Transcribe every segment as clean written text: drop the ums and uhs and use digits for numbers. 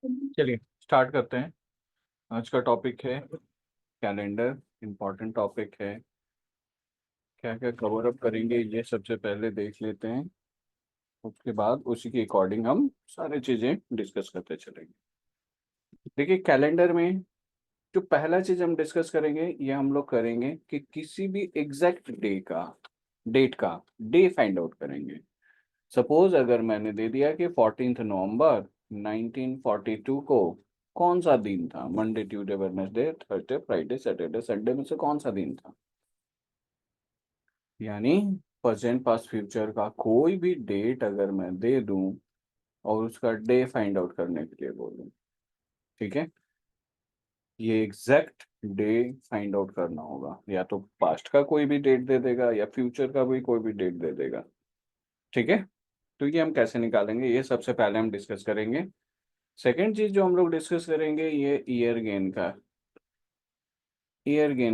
चलिए स्टार्ट करते हैं। आज का टॉपिक है कैलेंडर। इम्पोर्टेंट टॉपिक है। क्या क्या कवर अप करेंगे ये सबसे पहले देख लेते हैं। उसके बाद उसी के अकॉर्डिंग हम सारी चीज़ें डिस्कस करते चलेंगे। देखिए कैलेंडर में जो पहला चीज़ हम डिस्कस करेंगे ये हम लोग करेंगे कि किसी भी एग्जैक्ट डेट का डे फाइंड आउट करेंगे। सपोज अगर मैंने दे दिया कि 14 नवंबर 1942 को कौन सा दिन था, Monday Tuesday Wednesday Thursday Friday Saturday Sunday में से कौन सा दिन था, यानी प्रेजेंट पास्ट फ्यूचर का कोई भी डेट अगर मैं दे दूं और उसका डे फाइंड आउट करने के लिए बोलूं, ठीक है, ये एग्जैक्ट डे फाइंड आउट करना होगा। या तो पास्ट का कोई भी डेट दे देगा या फ्यूचर का भी कोई भी डेट दे देगा। ठीक है, तो ये हम कैसे निकालेंगे ये सबसे पहले हम डिस्कस करेंगे। सेकेंड चीज जो हम लोग डिस्कस करेंगे ये ईयर गेन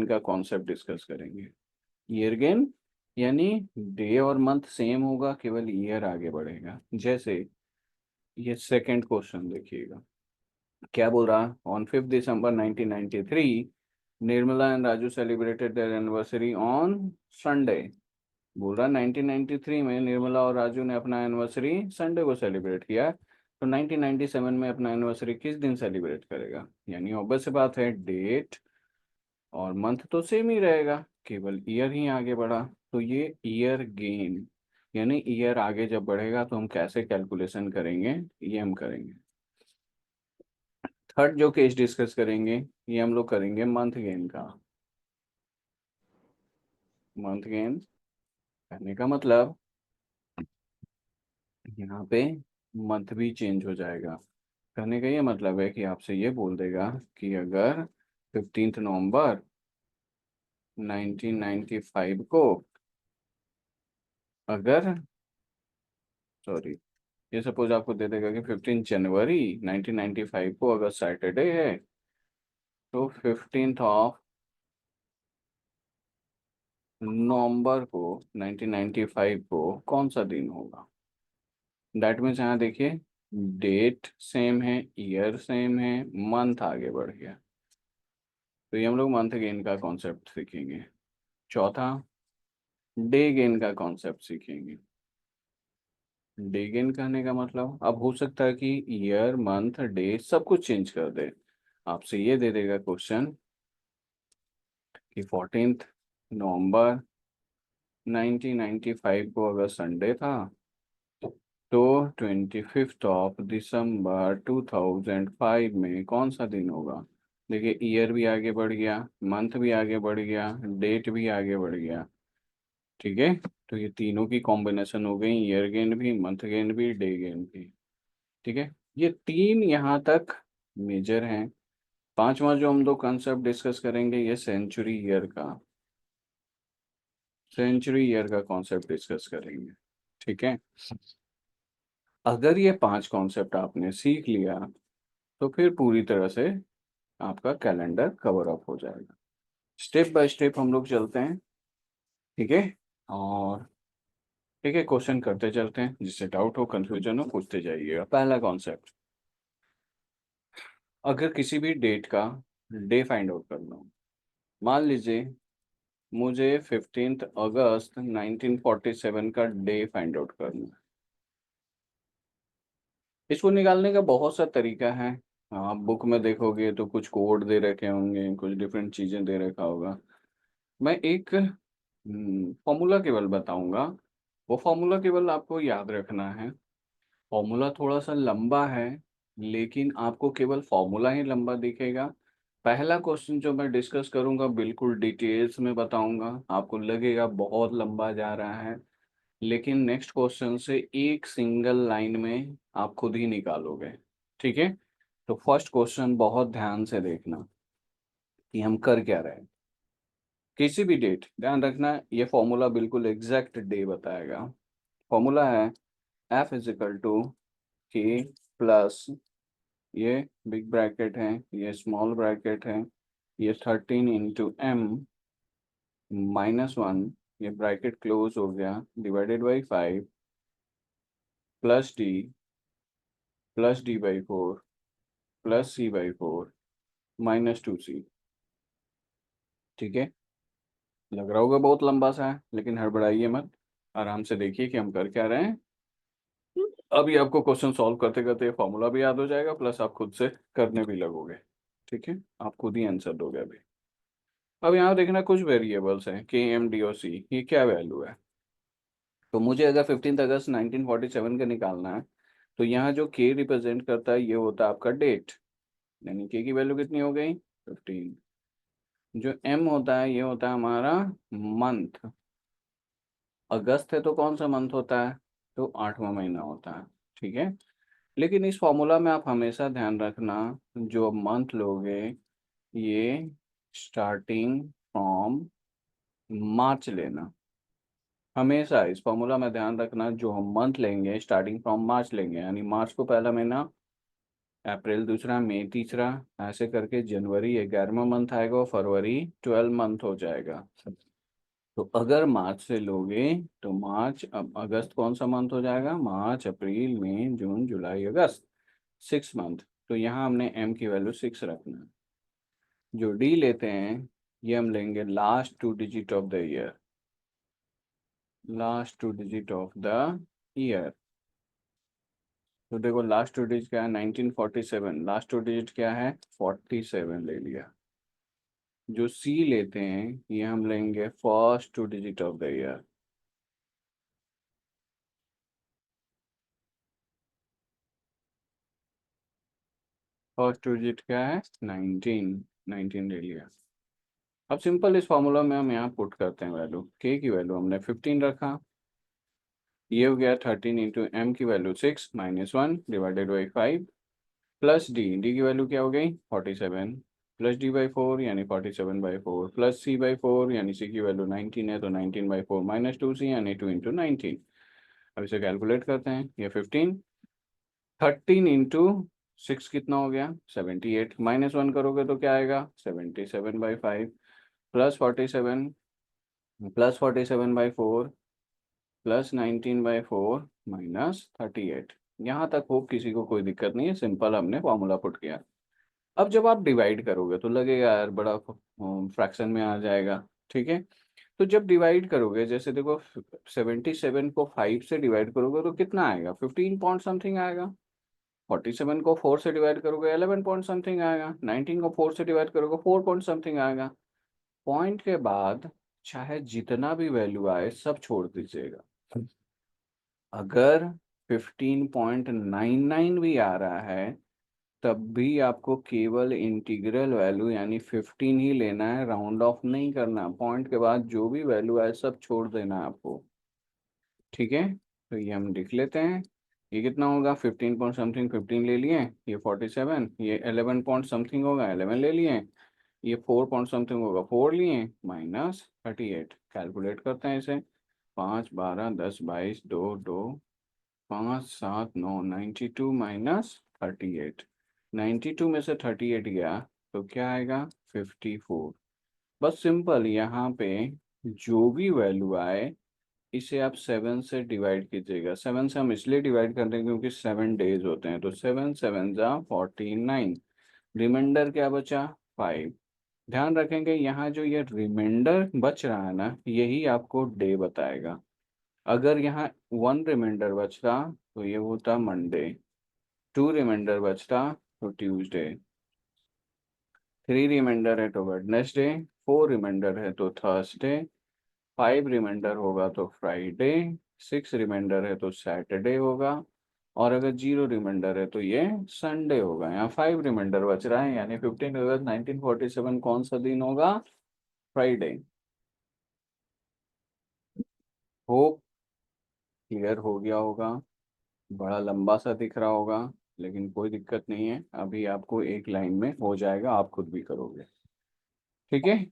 का कॉन्सेप्ट डिस्कस करेंगे। ईयर गेन यानी डे और मंथ सेम होगा, केवल ईयर आगे बढ़ेगा। जैसे ये सेकंड क्वेश्चन देखिएगा, क्या बोल रहा, on 5 December 1993 Nirmala and Raju celebrated their anniversary on Sunday. बोल रहा 1993 में निर्मला और राजू ने अपना एनिवर्सरी संडे को सेलिब्रेट किया, तो 1997 में अपना एनिवर्सरी किस दिन सेलिब्रेट करेगा। यानी ऑब्वियस सी बात है, डेट और मंथ तो सेम ही रहेगा, केवल ईयर ही आगे बढ़ा। तो ये ईयर गेन, यानी ईयर आगे जब बढ़ेगा तो हम कैसे कैलकुलेशन करेंगे ये हम करेंगे। थर्ड जो केस डिस्कस करेंगे ये हम लोग करेंगे मंथ गेन का। मंथ गेन करने का मतलब यहाँ पे मंथ भी चेंज हो जाएगा। कहने का ये मतलब है कि आपसे ये बोल देगा कि अगर 15 नवंबर 1995 को, अगर सॉरी, ये सपोज आपको दे देगा कि 15 जनवरी 1995 को अगर सैटरडे है, तो 15 नवंबर को 1995 को कौन सा दिन होगा। दैट मीन्स यहाँ देखिए, डेट सेम है, ईयर सेम है, मंथ आगे बढ़ गया। तो ये हम लोग मंथ गेन का कॉन्सेप्ट सीखेंगे। चौथा, डे गेन का कॉन्सेप्ट सीखेंगे। डे गेन कहने का मतलब अब हो सकता है कि ईयर मंथ डे सब कुछ चेंज कर दे। आपसे ये दे देगा क्वेश्चन कि 14 नवंबर 1995 को अगर संडे था, तो 25 दिसंबर 2005 में कौन सा दिन होगा। देखिए ईयर भी आगे बढ़ गया, मंथ भी आगे बढ़ गया, डेट भी आगे बढ़ गया। ठीक है, तो ये तीनों की कॉम्बिनेशन हो गई, ईयर गेन भी, मंथ गेन भी, डे गेन भी। ठीक है, ये तीन यहाँ तक मेजर हैं। पांचवा जो हम लोग कंसेप्ट डिस्कस करेंगे ये सेंचुरी ईयर का कॉन्सेप्ट डिस्कस करेंगे। ठीक है, अगर ये पांच कॉन्सेप्ट आपने सीख लिया तो फिर पूरी तरह से आपका कैलेंडर कवर अप हो जाएगा। स्टेप बाय स्टेप हम लोग चलते हैं। ठीक है, और ठीक है, क्वेश्चन करते चलते हैं, जिससे डाउट हो कंफ्यूजन हो पूछते जाइएगा। पहला कॉन्सेप्ट, अगर किसी भी डेट का डे फाइंड आउट करना हो, मान लीजिए मुझे 15 अगस्त 1947 का डे फाइंड आउट करना है। इसको निकालने का बहुत सा तरीका है। आप बुक में देखोगे तो कुछ कोड दे रखे होंगे, कुछ डिफरेंट चीज़ें दे रखा होगा। मैं एक फॉर्मूला केवल बताऊंगा, वो फॉर्मूला केवल आपको याद रखना है। फॉर्मूला थोड़ा सा लंबा है, लेकिन आपको केवल फॉर्मूला ही लंबा दिखेगा। पहला क्वेश्चन जो मैं डिस्कस करूंगा बिल्कुल डिटेल्स में बताऊंगा, आपको लगेगा बहुत लंबा जा रहा है, लेकिन नेक्स्ट क्वेश्चन से एक सिंगल लाइन में आप खुद ही निकालोगे। ठीक है, तो फर्स्ट क्वेश्चन बहुत ध्यान से देखना कि हम कर क्या रहे हैं। किसी भी डेट, ध्यान रखना ये फॉर्मूला बिल्कुल एग्जैक्ट डे बताएगा। फॉर्मूला है F = K प्लस, ये बिग ब्रैकेट है, ये स्मॉल ब्रैकेट है, ये 13 × M -1, ये ब्रैकेट क्लोज हो गया, divided by 5 plus D + D/4 plus C/4 minus 2C। ठीक है, लग रहा होगा बहुत लंबा सा है, लेकिन हड़बड़ाइए मत, आराम से देखिए कि हम कर क्या रहे हैं। अभी आपको क्वेश्चन सॉल्व करते करते फॉर्मूला भी याद हो जाएगा, प्लस आप खुद से करने भी लगोगे। ठीक है, आप खुद ही आंसर दोगे अभी। अब यहाँ देखना कुछ वेरिएबल्स हैं, KM DOC, ये क्या वैल्यू है। तो मुझे अगर 15 अगस्त 1947 का निकालना है, तो यहाँ जो K रिप्रेजेंट करता है ये होता है आपका डेट, यानी K की वैल्यू कितनी हो गई 15। जो M होता है ये होता है हमारा मंथ, अगस्त है तो कौन सा मंथ होता है, तो 8वां महीना होता है। ठीक है, लेकिन इस फॉर्मूला में आप हमेशा ध्यान रखना, जो मंथ लोगे ये स्टार्टिंग फ्रॉम मार्च लेना। हमेशा इस फॉर्मूला में ध्यान रखना, जो हम मंथ लेंगे स्टार्टिंग फ्रॉम मार्च लेंगे, यानी मार्च को पहला महीना, अप्रैल दूसरा, मई तीसरा, ऐसे करके जनवरी 11वां मंथ आएगा और फरवरी 12 मंथ हो जाएगा। तो अगर मार्च से लोगे तो मार्च, अब अगस्त कौन सा मंथ हो जाएगा, मार्च अप्रैल मई जून जुलाई अगस्त, 6 मंथ। तो यहाँ हमने M की वैल्यू 6 रखना है। जो D लेते हैं ये हम लेंगे last 2 digit of the year, last 2 digit of the year. तो देखो लास्ट 2 डिजिट क्या है 1947, लास्ट 2 डिजिट क्या है 47 ले लिया। जो C लेते हैं ये हम लेंगे first 2 digit of the year. First 2 digit क्या है 19, 19 ले लिया। अब सिंपल इस फॉर्मूला में हम यहाँ पुट करते हैं वैल्यू, K की वैल्यू हमने 15 रखा, ये हो गया 13 इंटू M की value 6 -1 divided by 5, plus D की वैल्यू क्या हो गई 47, प्लस D/4 यानी 47/4, प्लस C/4 यानी C की वैल्यू 19 है तो 19/4 माइनस 2C यानी 2 इंटू 19। अब इसे कैलकुलेट करते हैं, ये 15, 13 इंटू 6 कितना हो गया 78, -1 करोगे तो क्या आएगा 77/5, प्लस 47/4 प्लस 19/4 -38। यहाँ तक हो किसी को कोई दिक्कत नहीं है, सिंपल हमने फॉर्मूला पुट किया। अब जब आप डिवाइड करोगे तो लगेगा यार बड़ा फ्रैक्शन में आ जाएगा। ठीक है, तो जब डिवाइड करोगे, जैसे देखो 77 को 5 से डिवाइड करोगे तो कितना आएगा 15 पॉइंट समथिंग आएगा, 47 को 4 से डिवाइड करोगे 11 पॉइंट समथिंग आएगा, 19 को 4 से डिवाइड करोगे 4 पॉइंट समथिंग आएगा। पॉइंट के बाद चाहे जितना भी वैल्यू आए सब छोड़ दीजिएगा। अगर 15.99 भी आ रहा है तब भी आपको केवल इंटीग्रल वैल्यू यानी 15 ही लेना है, राउंड ऑफ नहीं करना। पॉइंट के बाद जो भी वैल्यू आए सब छोड़ देना है आपको। ठीक है, तो ये हम लिख लेते हैं, ये कितना होगा 15 पॉइंट समथिंग 15 ले लिए, ये 47, ये 11 पॉइंट समथिंग होगा 11 ले लिए, ये 4 पॉइंट समथिंग होगा 4 लिए, -38। कैलकुलेट करते हैं इसे, 5 12 10 22 2 2 5 7 9 92 -38, 92 में से 38 गया तो क्या आएगा 54। बस सिंपल, यहाँ पे जो भी वैल्यू आए इसे आप 7 से डिवाइड कीजिएगा। 7 से हम इसलिए डिवाइड करते हैं क्योंकि 7 डेज होते हैं, तो 7 7 जा 49, रिमाइंडर क्या बचा 5। ध्यान रखेंगे यहाँ जो ये रिमाइंडर बच रहा है ना यही आपको डे बताएगा। अगर यहाँ 1 रिमाइंडर बचता तो ये होता मंडे, 2 रिमाइंडर बचता तो ट्यूसडे, 3 रिमाइंडर है तो वेडनेसडे, 4 रिमाइंडर है तो थर्सडे, 5 रिमाइंडर होगा तो फ्राइडे, 6 रिमाइंडर है तो सैटरडे होगा, और अगर 0 रिमाइंडर है तो ये संडे होगा। यहाँ 5 रिमाइंडर बच रहा है, यानी 15 अगस्त 1947 कौन सा दिन होगा, फ्राइडे। होप क्लियर हो गया होगा, बड़ा लंबा सा दिख रहा होगा, लेकिन कोई दिक्कत नहीं है, अभी आपको एक लाइन में हो जाएगा, आप खुद भी करोगे। ठीक है,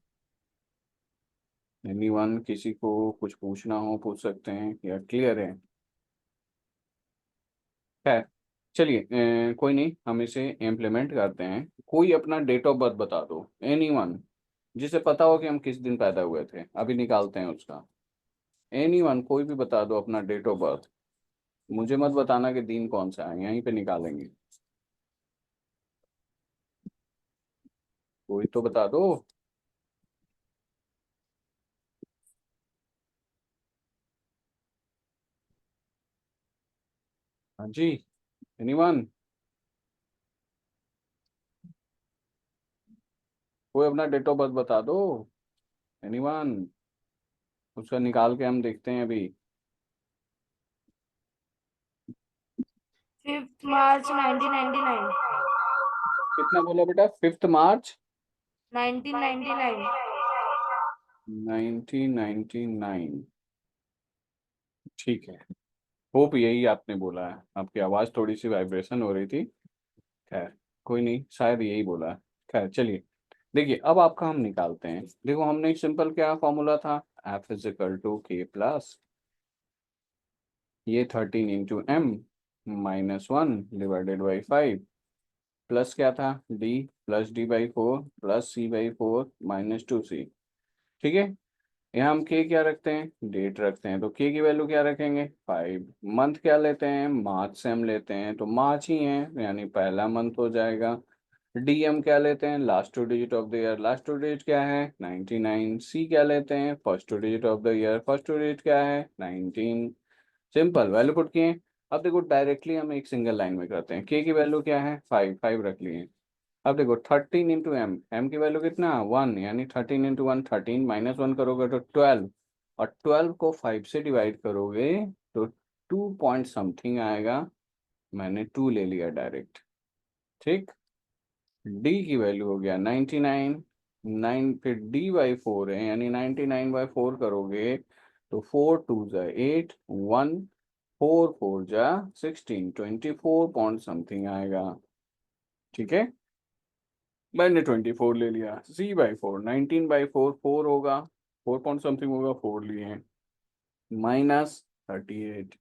एनीवन किसी को कुछ पूछना हो पूछ सकते हैं या क्लियर है। खैर चलिए, कोई नहीं, हम इसे इम्प्लीमेंट करते हैं। कोई अपना डेट ऑफ बर्थ बता दो, एनीवन जिसे पता हो कि हम किस दिन पैदा हुए थे, अभी निकालते हैं उसका। एनीवन कोई भी बता दो अपना डेट ऑफ बर्थ, मुझे मत बताना कि दिन कौन सा है, यहीं पे निकालेंगे। कोई तो बता दो। हाँ जी, एनीवन? कोई अपना डेट ऑफ बर्थ बता दो, एनीवन? उसका निकाल के हम देखते हैं अभी। 5 मार्च 1999। कितना बोला बेटा? 5 मार्च 1999। 1999? ठीक है, होप यही आपने बोला है। आपकी आवाज़ थोड़ी सी वाइब्रेशन हो रही थी। खैर, कोई नहीं, शायद यही बोला है। खैर चलिए, देखिए अब आपका हम निकालते हैं। देखो हमने सिंपल क्या फॉर्मूला था, F is equal to K plus ये 13 × m -1 डिवाइडेड बाई 5 प्लस क्या था, d plus d/4 plus c/4 -2c। ठीक है, यहाँ हम के क्या रखते हैं, डेट रखते हैं, तो के की वैल्यू क्या रखेंगे, 5। मंथ क्या लेते हैं, मार्च से हम लेते हैं, तो मार्च ही है, यानी पहला मंथ हो जाएगा। डी हम क्या लेते हैं, last two digit of the year, last two digit क्या है 99। सी क्या लेते हैं, first two digit of the year, first two digit क्या है 19। सिंपल वैल्यू पुट किए। अब देखो डायरेक्टली हम एक सिंगल लाइन में करते हैं, के की वैल्यू क्या है 5, 5 रख लिए। अब देखो 13 × m, m की वैल्यू कितना 1, यानी 13 × 1 13, -1 करोगे तो 12, और 12 को 5 से डिवाइड करोगे तो 2 पॉइंट समथिंग आएगा। मैंने 2 ले लिया डायरेक्ट। ठीक, d की वैल्यू हो गया 99। 9 फिर d/4 है, यानी 99/4 करोगे तो 4 2 जा 8, 1 4 4 जा 16, 24 पॉइंट समथिंग आएगा। ठीक है, मैंने 24 ले लिया। c/4 19/4 4 होगा, 4 पॉइंट समथिंग होगा, 4 लिए हैं, -38।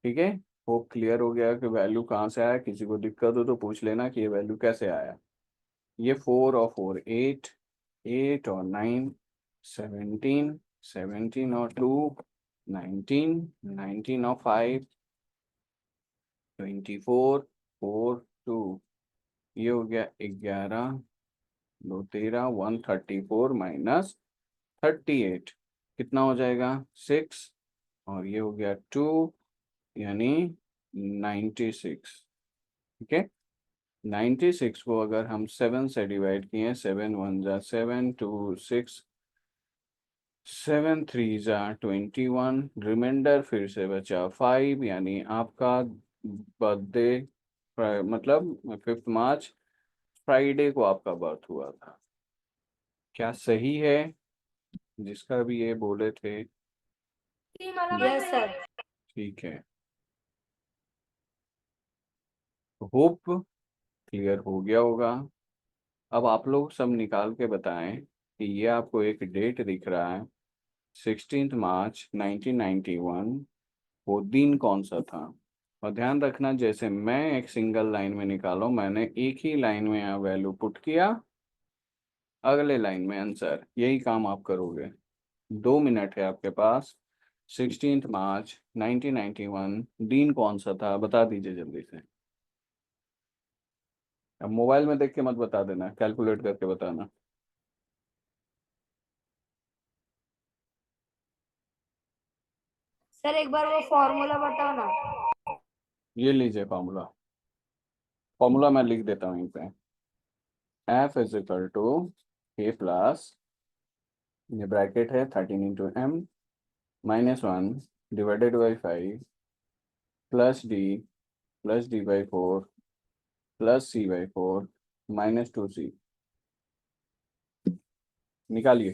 ठीक है, वो क्लियर हो गया कि वैल्यू कहाँ से आया। किसी को दिक्कत हो तो पूछ लेना कि ये वैल्यू कैसे आया। ये 4 और 4 8, 8 और 9 17, 17 और 2 19, 19 और 5 24, 4 2, ये हो गया 11, 2 13, 134 -38, कितना हो जाएगा 6, और ये हो गया 2, यानी 96। ठीक है, 96 को अगर हम 7 से डिवाइड किए, 7 1 जा 7, 2 6, 7 3 जा 21, रिमाइंडर फिर से बचा 5, यानी आपका बर्थडे मतलब 5 मार्च फ्राइडे को आपका बर्थ हुआ था। क्या सही है जिसका भी ये बोले थे? Yes sir. ठीक है, होप क्लियर हो गया होगा। अब आप लोग सब निकाल के बताएं कि ये आपको एक डेट दिख रहा है 16 मार्च 1991, वो दिन कौन सा था। और ध्यान रखना, जैसे मैं एक सिंगल लाइन में निकालो, मैंने एक ही लाइन में यहाँ वैल्यू पुट किया, अगले लाइन में आंसर, यही काम आप करोगे। 2 मिनट है आपके पास। 16 मार्च 1991 दिन कौन सा था, बता दीजिए जल्दी से। अब मोबाइल में देख के मत बता देना, कैलकुलेट करके बताना। सर एक बार वो फॉर्मूला बताओ ना। ये लीजिए फॉर्मूला, फॉर्मूला मैं लिख देता हूँ यहीं पे। F is equal to A plus, ये ब्रैकेट है 13 × m -1 divided by 5 plus d/4 plus c/4 -2c। निकालिए।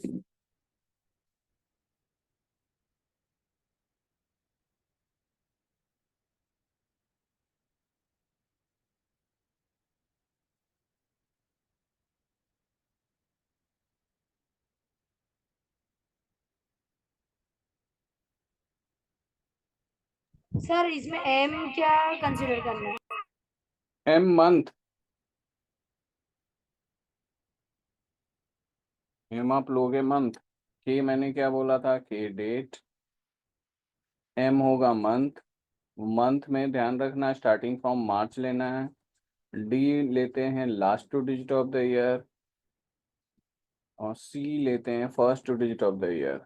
सर इसमें एम क्या कंसिडर करना है? m मंथ, m आप लोगे मंथ, k मैंने क्या बोला था, k डेट, m होगा मंथ। मंथ में ध्यान रखना स्टार्टिंग फ्रॉम मार्च लेना है। डी लेते हैं last two digit of the year, और सी लेते हैं first two digit of the year.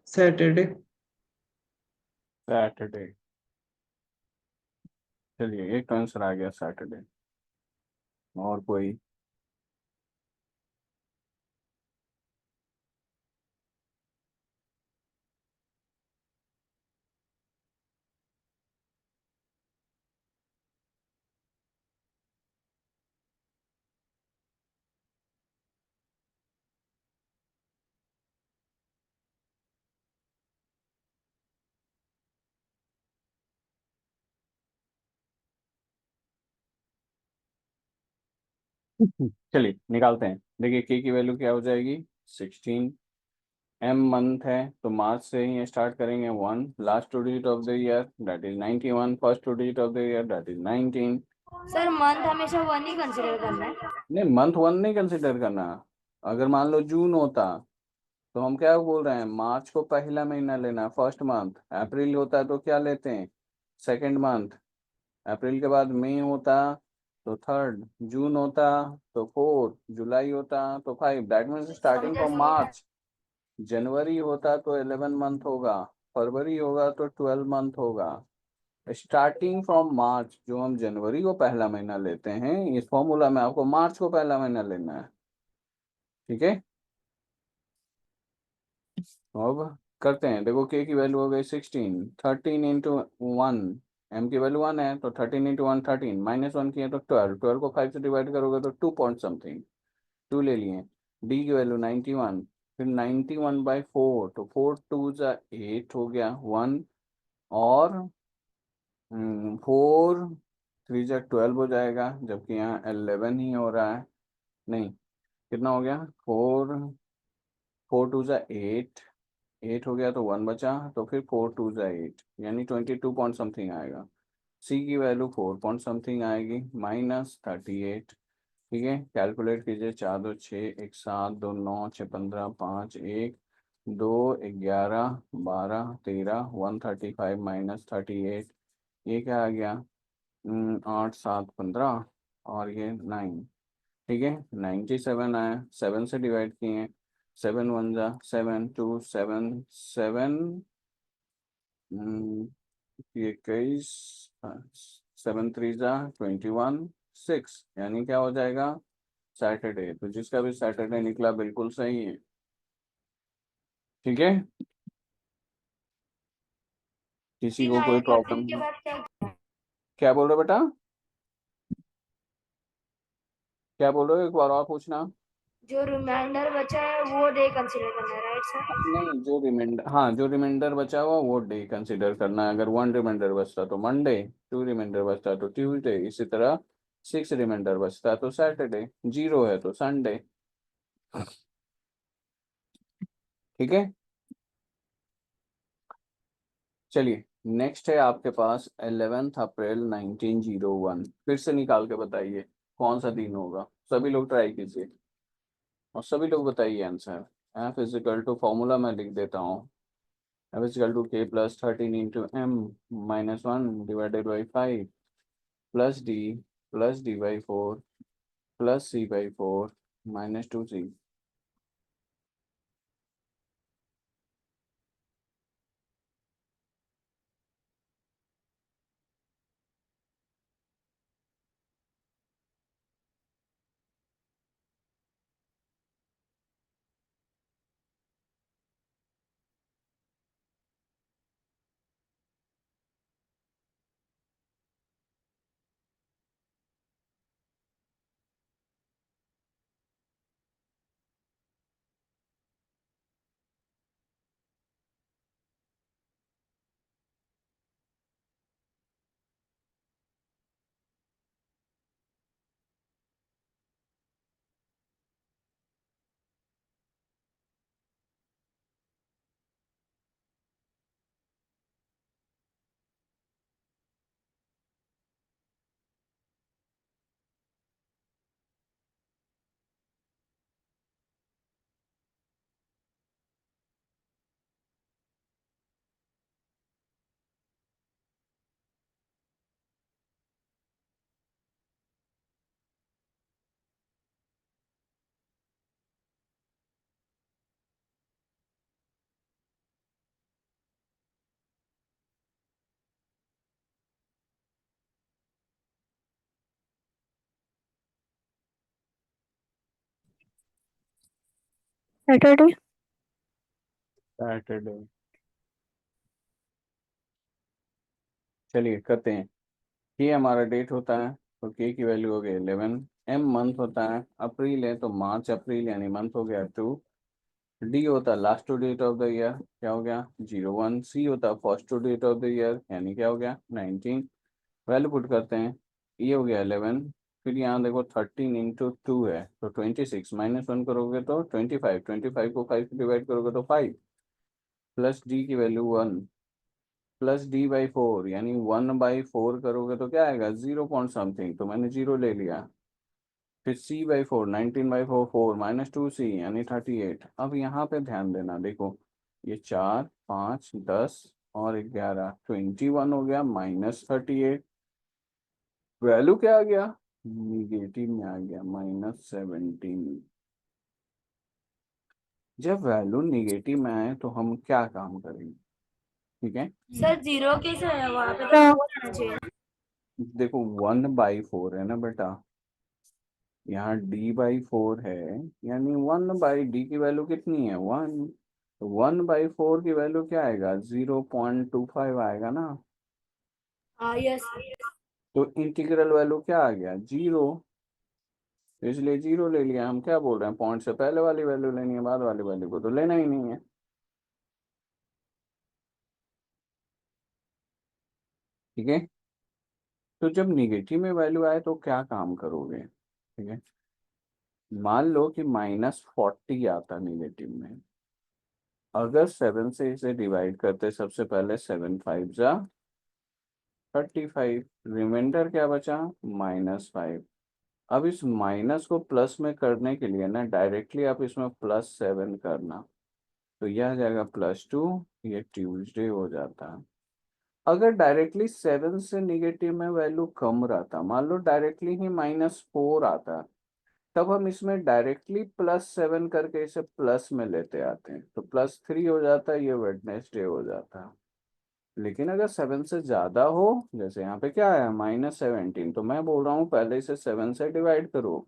Saturday. Saturday. चलिए एक आंसर आ गया सैटरडे। और कोई? चलिए निकालते हैं। देखिए के की वैल्यू क्या हो जाएगी 16। एम मंथ है तो मार्च से ही स्टार्ट करेंगे 1। Last two digit of the year that is 91। First two digit of the year that is 19। Sir month हमेशा 1 ही कंसिडर करना है। नहीं मंथ 1 नहीं कंसिडर करना। अगर मान लो जून होता तो हम क्या बोल रहे हैं, मार्च को पहला महीना लेना फर्स्ट मंथ। अप्रैल होता है तो क्या लेते हैं सेकंड मंथ। अप्रैल के बाद मई होता तो थर्ड। जून होता तो फोर्थ। जुलाई होता तो फाइव। दैट मीन्स स्टार्टिंग समझा फ्रॉम समझा। मार्च। जनवरी होता तो 11 मंथ होगा। फरवरी होगा तो 12 मंथ होगा। स्टार्टिंग फ्रॉम मार्च, जो हम जनवरी को पहला महीना लेते हैं, इस फॉर्मूला में आपको मार्च को पहला महीना लेना है। ठीक है। अब करते हैं। देखो के की वैल्यू हो गई 16। 13 इंटू 1। एम की वैल्यू 1 है तो 13 इंटू 1 13। -1 किए तो 12। 12 को 5 से डिवाइड करोगे तो 2 पॉइंट समथिंग 2 ले लिए। डी की वैल्यू 91। फिर 91/4 तो 4 2 जा 8 हो गया 1। और 4 3 जा 12 हो जाएगा, जबकि यहाँ 11 ही हो रहा है। नहीं, कितना हो गया 4 4 2 जा 8। 8 हो गया तो 1 बचा, तो फिर 4 2 जा 8 यानी 22 पॉइंट समथिंग आएगा। सी की वैल्यू 4 पॉइंट समथिंग आएगी -38। ठीक है, कैलकुलेट कीजिए। 4 2 6 1 7 2 9 6 15 5 1 2 11 12 13 135 -38। ये क्या आ गया 8 7 15 और ये 9। ठीक है, 97 आया। 7 से डिवाइड किए हैं। 7 1 जा 7 2 7 7 21। 7 3 जा 21 6 यानी क्या हो जाएगा सैटरडे। तो जिसका भी सैटरडे निकला बिल्कुल सही है। ठीक है, किसी को कोई 13 प्रॉब्लम? के बाद क्या? क्या बोल रहे हो बेटा? क्या बोल रहे हो, एक बार और पूछना। जो रिमाइंडर बचा है वो डे कंसिडर करना है, राइट सर? नहीं, जो रिमाइंडर, हाँ जो रिमाइंडर बचा हुआ वो डे कंसिडर करना है। अगर 1 रिमाइंडर बचता तो मंडे, 2 रिमाइंडर बचता तो ट्यूसडे, इसी तरह 6 रिमाइंडर बचता तो सैटरडे, 0 है तो संडे। ठीक है, चलिए नेक्स्ट है आपके पास 11 अप्रैल 1901। फिर से निकाल के बताइए कौन सा दिन होगा। सभी लोग ट्राई कीजिए और सभी लोग बताइए answer. F is equal to formula मैं लिख देता हूँ। F is equal to k + 13 into m -1 divided by 5। Plus D by four plus C by four minus two C. Saturday. Saturday. चलिए करते हैं। ये हमारा डेट होता है तो के की वैल्यू हो गई 11। एम मंथ होता है, अप्रैल है तो मार्च अप्रैल यानी मंथ हो गया 2। डी होता है last two date of the year, क्या हो गया 01। सी होता है first two date of the year यानी क्या हो गया 19। वैल्यू पुट करते हैं, ये हो गया 11। फिर यहाँ देखो 13 × 2 है तो 26, -1 करोगे तो 25, 25 को 5 से डिवाइड करोगे तो 5, प्लस डी की value 1 plus D by four यानी 1/4 करोगे तो क्या आएगा 0 पॉइंट समथिंग, तो मैंने 0 ले लिया। फिर सी बाई फोर 19/4 4 -2c यानी 38। अब यहाँ पे ध्यान देना, देखो ये 4 5 10 और 11 21 हो गया -38। वैल्यू क्या आ गया निगेटिव में आ गया -17। जब वैल्यू निगेटिव में आए तो हम क्या काम करेंगे, ठीक है। सर जीरो कैसे है वहाँ पे, तो फोर आना चाहिए। देखो 1/4 है ना बेटा, यहाँ d/4 है यानी 1/d की वैल्यू कितनी है 1। तो 1/4 की वैल्यू क्या आएगा 0.25 आएगा ना। हाँ यस। तो इंटीग्रल वैल्यू क्या आ गया 0, तो इसलिए 0 ले लिया। हम क्या बोल रहे हैं, पॉइंट से पहले वाली वैल्यू लेनी है, बाद वाली वैल्यू को तो लेना ही नहीं है, ठीक है। तो जब निगेटिव में वैल्यू आए तो क्या काम करोगे, ठीक है। मान लो कि -40 आता निगेटिव में, अगर 7 से इसे डिवाइड करते सबसे पहले 7 5 जा 35, रिमाइंडर क्या बचा -5। अब इस माइनस को प्लस में करने के लिए ना डायरेक्टली आप इसमें +7 करना, तो यह आ जाएगा +2। ये ट्यूसडे हो जाता है। अगर डायरेक्टली 7 से निगेटिव में वैल्यू कम रहता, मान लो डायरेक्टली ही -4 आता, तब हम इसमें डायरेक्टली +7 करके इसे प्लस में लेते आते हैं तो +3 हो जाता है, ये वेडनेसडे हो जाता है। लेकिन अगर 7 से ज़्यादा हो, जैसे यहाँ पे क्या है -17, तो मैं बोल रहा हूँ पहले इसे 7 से डिवाइड करो।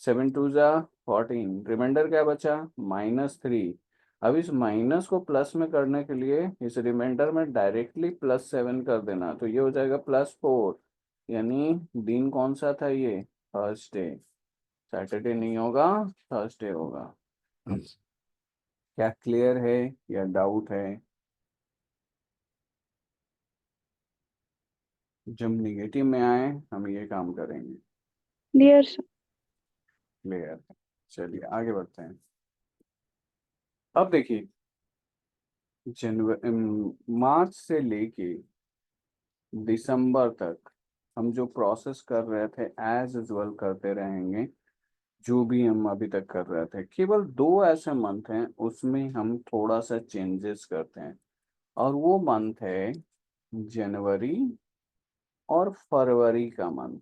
7 2 जा 14, रिमाइंडर क्या बचा -3। अब इस माइनस को प्लस में करने के लिए इस रिमाइंडर में डायरेक्टली +7 कर देना, तो ये हो जाएगा +4। यानी दिन कौन सा था ये थर्सडे, सैटरडे नहीं होगा, थर्सडे होगा। क्या क्लियर है या डाउट है। जब निगेटिव में आए हम ये काम करेंगे। क्लियर। क्लियर है, चलिए आगे बढ़ते हैं। अब देखिए जनवरी मार्च से लेके दिसंबर तक हम जो प्रोसेस कर रहे थे एज यूजुअल करते रहेंगे, जो भी हम अभी तक कर रहे थे। केवल दो ऐसे मंथ हैं उसमें हम थोड़ा सा चेंजेस करते हैं, और वो मंथ है जनवरी और फरवरी का मंथ,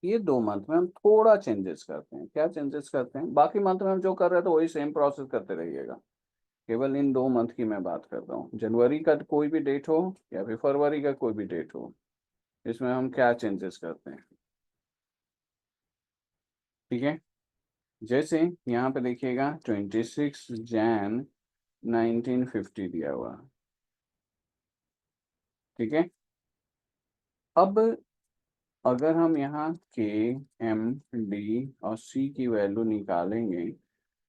ये 2 मंथ में हम थोड़ा चेंजेस करते हैं। क्या चेंजेस करते हैं? बाकी मंथ में हम जो कर रहे थे वही सेम प्रोसेस करते रहिएगा, केवल इन 2 मंथ की मैं बात कर रहा हूँ। जनवरी का कोई भी डेट हो या फिर फरवरी का कोई भी डेट हो, इसमें हम क्या चेंजेस करते हैं। ठीक है, जैसे यहाँ पे देखिएगा 26 जैन 1950 दिया हुआ। ठीक है, अब अगर हम यहाँ के, एम, डी और सी की वैल्यू निकालेंगे,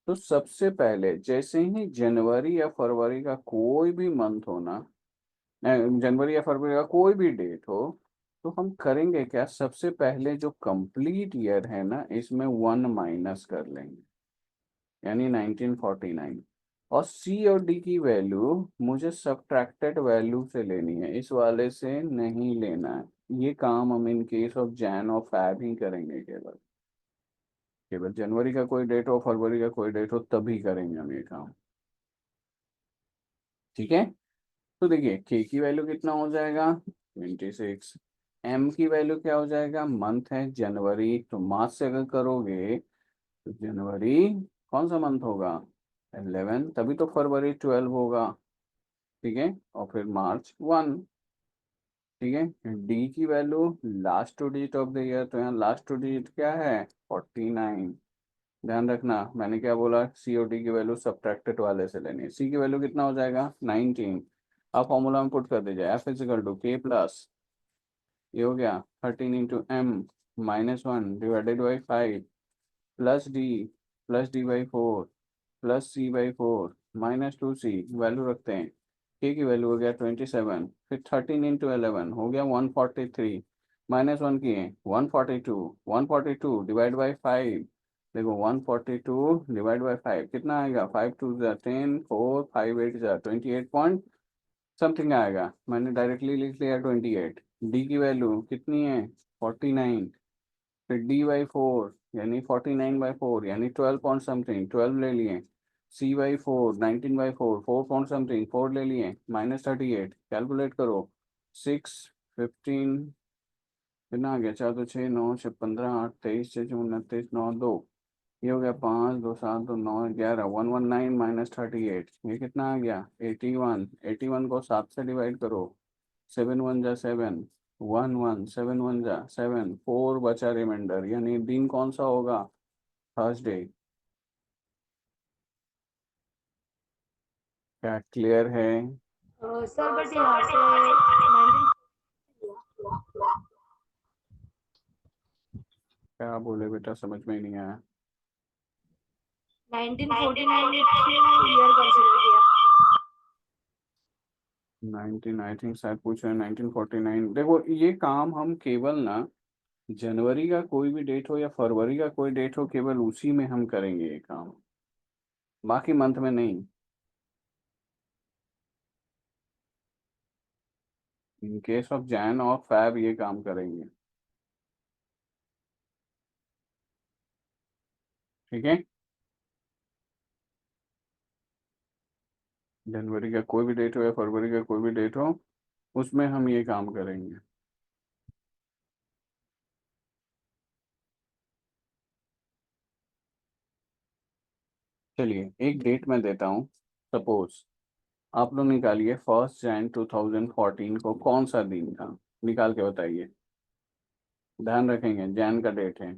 तो सबसे पहले जैसे ही जनवरी या फरवरी का कोई भी मंथ होना, जनवरी या फरवरी का कोई भी डेट हो, तो हम करेंगे क्या, सबसे पहले जो कंप्लीट ईयर है ना, इसमें 1 माइनस कर लेंगे, यानी 1949। और सी और डी की वैल्यू मुझे सब्ट्रैक्टेड वैल्यू से लेनी है, इस वाले से नहीं लेना है। ये काम हम इन केस ऑफ जैन और फैब ही करेंगे, केवल केवल जनवरी का कोई डेट हो फरवरी का कोई डेट हो तभी करेंगे हम ये काम। ठीक है, तो देखिए के की वैल्यू कितना हो जाएगा, 26। एम की वैल्यू क्या हो जाएगा, मंथ है जनवरी, तो मार्च से अगर करोगे तो जनवरी कौन सा मंथ होगा, 11, तभी तो फरवरी 12 होगा। ठीक है, और फिर मार्च 1। ठीक है, डी की value last two digit of the year, तो यहाँ लास्ट टू डिजिट क्या है, 49। ध्यान रखना मैंने क्या बोला, सी और डी की वैल्यू सब्ट्रैक्टेड वाले से लेनी है। सी की वैल्यू कितना हो जाएगा, 19। अब फॉर्मूला में पुट कर दीजिए, F is equal to K plus, ये हो गया 13 × m -1 divided by 5 plus D by 4 plus c/4 -2c, value रखते हैं। के की वैल्यू हो गया 27, फिर 13 × 11 हो गया 143, -1 किए 142, 142 डिवाइड बाई 5। देखो 142 डिवाइड बाई 5 कितना आएगा, 5 2 10, 4 5 8 28 समथिंग आएगा, मैंने डायरेक्टली लिख लिया 28। डी की वैल्यू कितनी है, 49। फिर डी/4 यानी 49/4 यानी 12 पॉइंट समथिंग, 12 ले लिए। c/4 19/4, 4 पॉइंट समथिंग, 4 ले लिए, -38। कैलकुलेट करो, 6 15 कितना आ गया, 4 2 6 9 6 15 8 23 6 29 9 2, ये हो गया 5 2 7 2 9 11, 119 -38, ये कितना आ गया, 81। 81 को 7 से डिवाइड करो, 7 1 जा 7, 1 1 7 1 जा 7, 4 बचा रिमाइंडर, यानी दिन कौन सा होगा, थर्सडे। क्या क्लियर है? सर बट यहाँ पे 19 क्या बोले बेटा, समझ में ही नहीं आया। 1949 क्यों ईयर कंसीडर किया? 19 आई थिंक शायद पूछ रहे हैं 1949। देखो ये काम हम केवल ना, जनवरी का कोई भी डेट हो या फरवरी का कोई डेट हो, केवल उसी में हम करेंगे ये काम, बाकी मंथ में नहीं। इन केस ऑफ जैन और फैब ये काम करेंगे। ठीक है, जनवरी का कोई भी डेट हो या फरवरी का कोई भी डेट हो, उसमें हम ये काम करेंगे। चलिए एक डेट मैं देता हूँ, सपोज आप लोग निकालिए 1 जैन 2014 को कौन सा दिन था, निकाल के बताइए। ध्यान रखेंगे जैन का डेट है।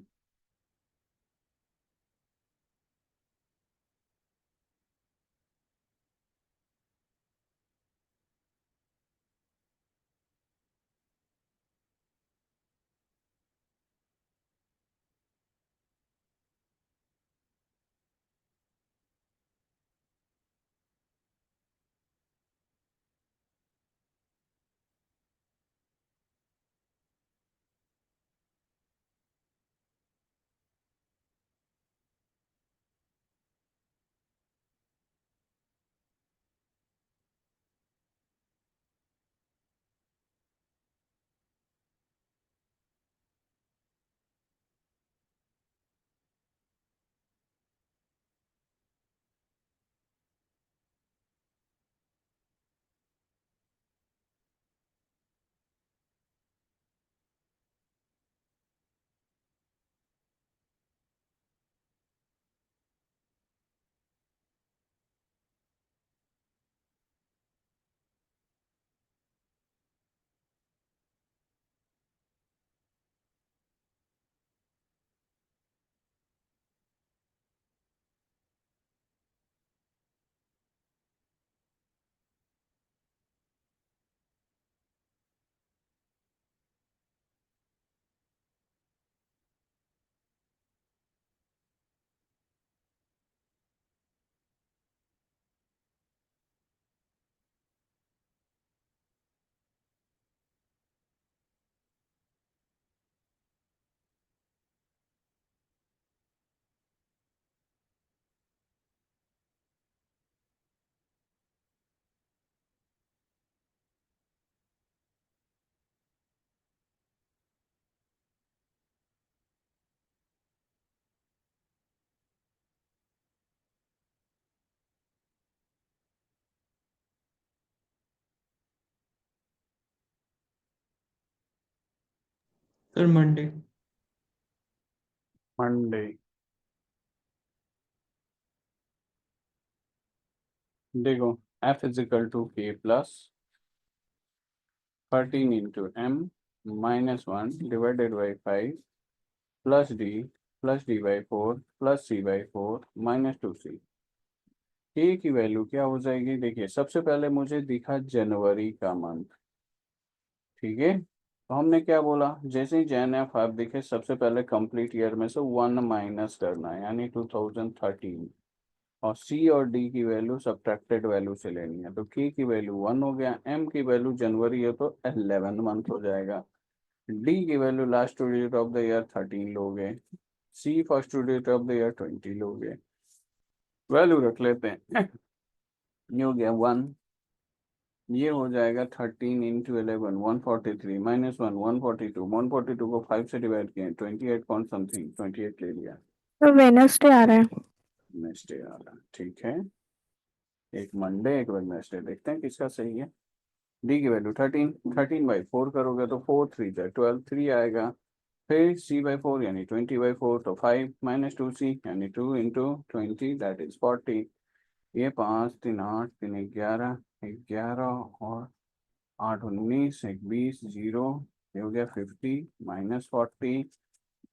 Sir Monday. मंडे। देखो f is equal to K plus 13 into M minus 1 divided by 5 plus D by 4 plus C by 4 minus 2c। K की वैल्यू क्या हो जाएगी? देखिए सबसे पहले मुझे दिखा जनवरी का मंथ, ठीक है। तो हमने क्या बोला, जैसे ही जैन एफ आप दिखे सबसे पहले कंप्लीट ईयर में से 1 माइनस करना है, यानी 2013, और सी और डी की वैल्यू सब्ट्रैक्टेड वैल्यू से लेनी है। तो के की वैल्यू 1 हो गया, एम की वैल्यू जनवरी है तो 11 मंथ हो जाएगा, डी की value last two digit of the year 13 लोगे, C first two digit of the year 20 लोगे। वैल्यू रख लेते हैं ये हो गया 1, ये हो जाएगा 13 इंटू 11 143 माइनस 1 142, 142 को 5 से डिवाइड किए 28 पॉइंट समथिंग, 28 ले लिया। तो वेडनेसडे आ रहा है। वेडनेसडे आ रहा, ठीक है। एक मंडे एक वेडनेसडे, देखते हैं किसका सही है। डी की वैल्यू 13, 13 बाई 4 करोगे तो 4 3 जा 12, 3 आएगा। फिर सी बाई 4 यानी 20 बाई 4 तो 5 माइनस 2c यानी 2 इंटू 20 दैट इज 40। ये 5 3 8 3 11, 11 और 8 19 एक 20 जीरो, ये हो गया 50 माइनस 40,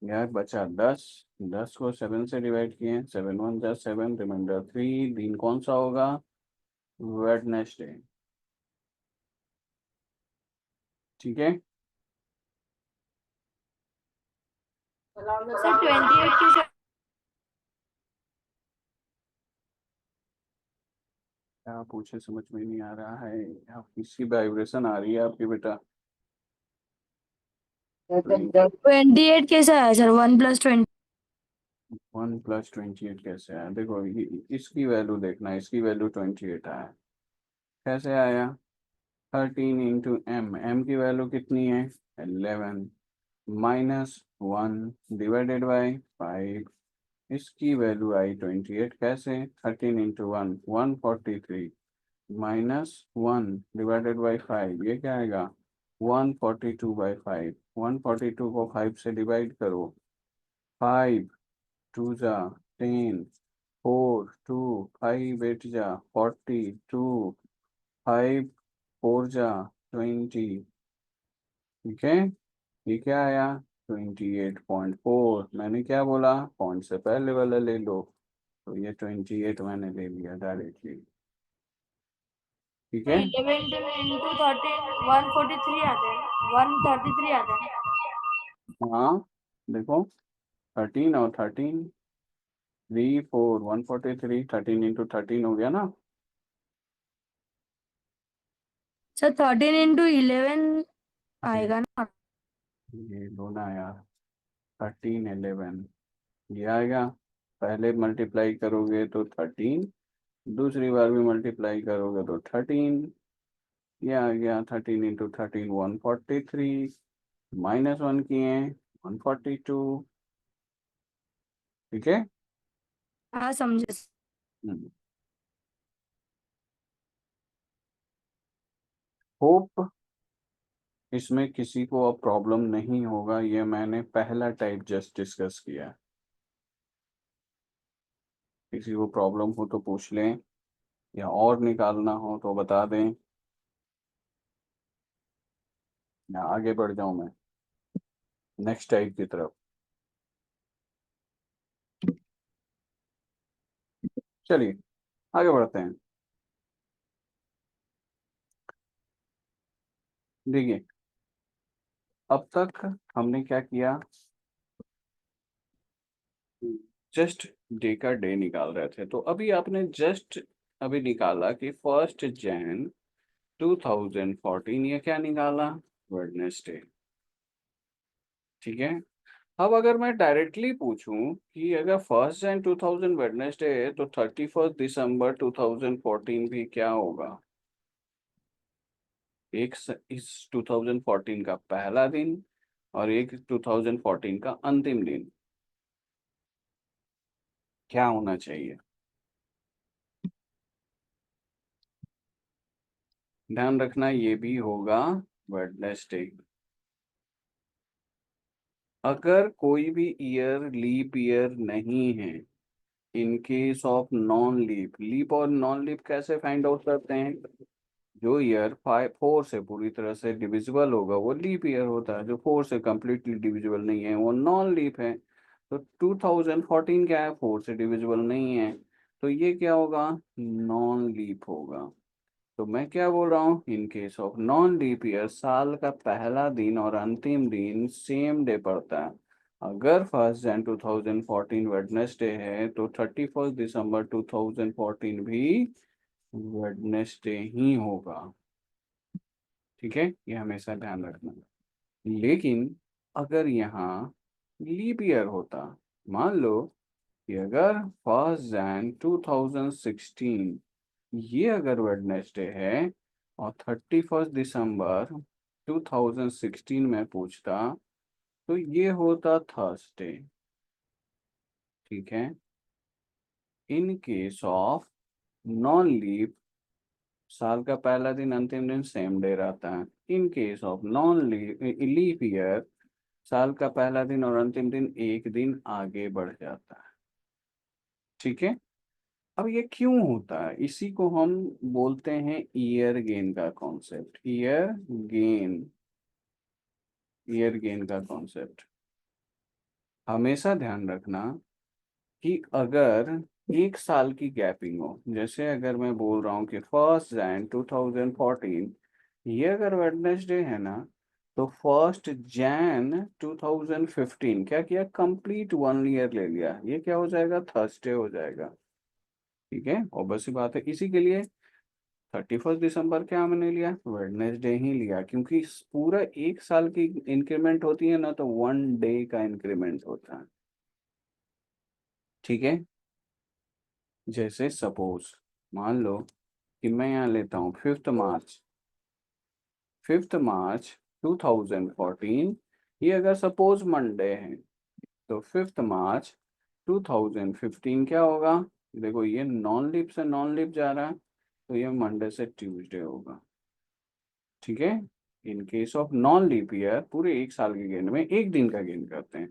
यार बचा 10, 10 को 7 से डिवाइड किए 7 1 जा 7, रिमाइंडर 3। दिन कौन सा होगा? वेडनेसडे, ठीक है। सर 28 के साथ क्या पूछे समझ में नहीं आ रहा है, आप किसकी वाइब्रेशन आ रही है आपकी बेटा? 28 कैसा है सर? 1 + 20। 1 + 28 कैसे आया? देखो इसकी वैल्यू देखना, इसकी वैल्यू 28 आया, कैसे आया? 13 इंटू एम, एम की वैल्यू कितनी है? 11 माइनस 1 डिवाइडेड बाई 5, इसकी वैल्यू आई 28, कैसे? 13 इंटू 1 143 माइनस 1 डिवाइडेड बाई 5, ये क्या आएगा? 142/5, 142 को 5 से डिवाइड करो, 5 2 जा 10, 4 2 5 8 जा 42, 5 4 जा 20, ठीक है। ये क्या आया? 28.4। मैंने क्या बोला? पॉइंट से पहले वाला ले लो, तो ये 28 मैंने ले लिया डायरेक्टली, ठीक तो है। 11 इंटू 13 143 आता है, 133 आता है। हाँ देखो 13 और 13, 3 4 143, 13 इंटू 13 हो गया ना। सर 13 इंटू 11 ये आएगा ना? ये लो ना यार, 13 11 ये आएगा, पहले मल्टीप्लाई करोगे तो 13, दूसरी बार भी मल्टीप्लाई करोगे तो 13, ये आ गया 13 इंटू 13 143, माइनस 1 किए 142, ठीक है। हाँ समझे। होप इसमें किसी को अब प्रॉब्लम नहीं होगा, ये मैंने पहला टाइप जस्ट डिस्कस किया है। किसी को प्रॉब्लम हो तो पूछ लें, या और निकालना हो तो बता दें, या आगे बढ़ जाऊं मैं नेक्स्ट टाइप की तरफ। चलिए आगे बढ़ते हैं। देखिए अब तक हमने क्या किया, जस्ट डे का डे निकाल रहे थे। तो अभी आपने जस्ट अभी निकाला कि 1 जैन 2014, ये क्या निकाला? वेडनेसडे, ठीक है। अब अगर मैं डायरेक्टली पूछूं कि अगर 1 जैन 2000 वेडनेसडे है तो 31 दिसंबर 2014 भी क्या होगा? इस 2014 का पहला दिन और एक 2014 का अंतिम दिन, क्या होना चाहिए? ध्यान रखना ये भी होगा वेडनेसडे, अगर कोई भी ईयर लीप ईयर नहीं है, in case of non leap, leap और नॉन लीप कैसे फाइंड आउट करते हैं? जो ईयर 4 से पूरी तरह से डिविजिबल होगा वो लीप ईयर होता है, जो 4 से कंप्लीटली डिविजिबल नहीं है वो नॉन लीप है। तो 2014 क्या है? 4 से डिविजिबल नहीं है, तो ये क्या होगा? नॉन लीप होगा। तो मैं क्या बोल रहा हूँ, in case of non leap year साल का पहला दिन और अंतिम दिन सेम डे पड़ता है। अगर 1 जनवरी 2014 वेडनेसडे है तो 31 दिसंबर 2014 भी वेडनेसडे ही होगा। ठीक है, ये हमेशा ध्यान रखना। लेकिन अगर यहाँ लीप ईयर होता, मान लो कि अगर 1 जनवरी 2016 ये अगर वेडनेसडे है और 31 दिसंबर 2016 में पूछता तो ये होता थर्सडे। ठीक है, in case of non leap साल का पहला दिन अंतिम दिन सेम डे रहता है। In case of non leap year साल का पहला दिन और अंतिम दिन एक दिन आगे बढ़ जाता है। ठीक है, अब ये क्यों होता है, इसी को हम बोलते हैं ईयर गेन का कॉन्सेप्ट। ईयर गेन का कॉन्सेप्ट हमेशा ध्यान रखना कि अगर एक साल की गैपिंग हो, जैसे अगर मैं बोल रहा हूँ कि 1 जनवरी 2014 ये अगर वेडनेसडे है ना, तो 1 जनवरी 2015 क्या किया? कंप्लीट 1 ईयर ले लिया, ये क्या हो जाएगा? थर्सडे हो जाएगा। ठीक है, ऑब्वियस सी बात है, इसी के लिए 31 दिसंबर क्या हमने लिया? वेडनेसडे ही लिया, क्योंकि पूरा एक साल की इंक्रीमेंट होती है ना, तो 1 डे का इंक्रीमेंट होता है। ठीक है, जैसे सपोज मान लो कि मैं यहाँ लेता हूँ 5 मार्च 2014, ये अगर सपोज मंडे है तो 5 मार्च 2015 क्या होगा? देखो ये नॉन लीप से नॉन लीप जा रहा है, तो ये मंडे से ट्यूसडे होगा। ठीक है, in case of non leap year पूरे एक साल के गेन में एक दिन का गेन करते हैं।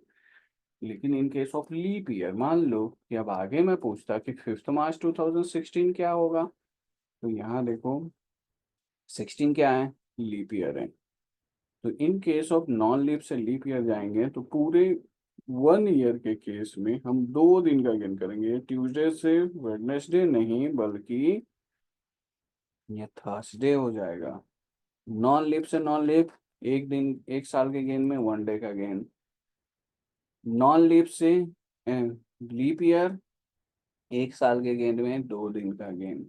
लेकिन in case of leap year मान लो कि अब आगे मैं पूछता कि 5 मार्च 2016 क्या होगा, तो यहाँ देखो 16 क्या है? लीप ईयर है। तो in case of non leap से लीप ईयर जाएंगे तो पूरे 1 ईयर के केस में हम 2 दिन का गेन करेंगे, ट्यूसडे से वेडनेसडे नहीं बल्कि ये थर्सडे हो जाएगा। नॉन लीप से नॉन लीप एक दिन, एक साल के गेन में 1 डे का गेन। नॉन लीप से लीप ईयर एक साल के गेन में 2 दिन का गेन।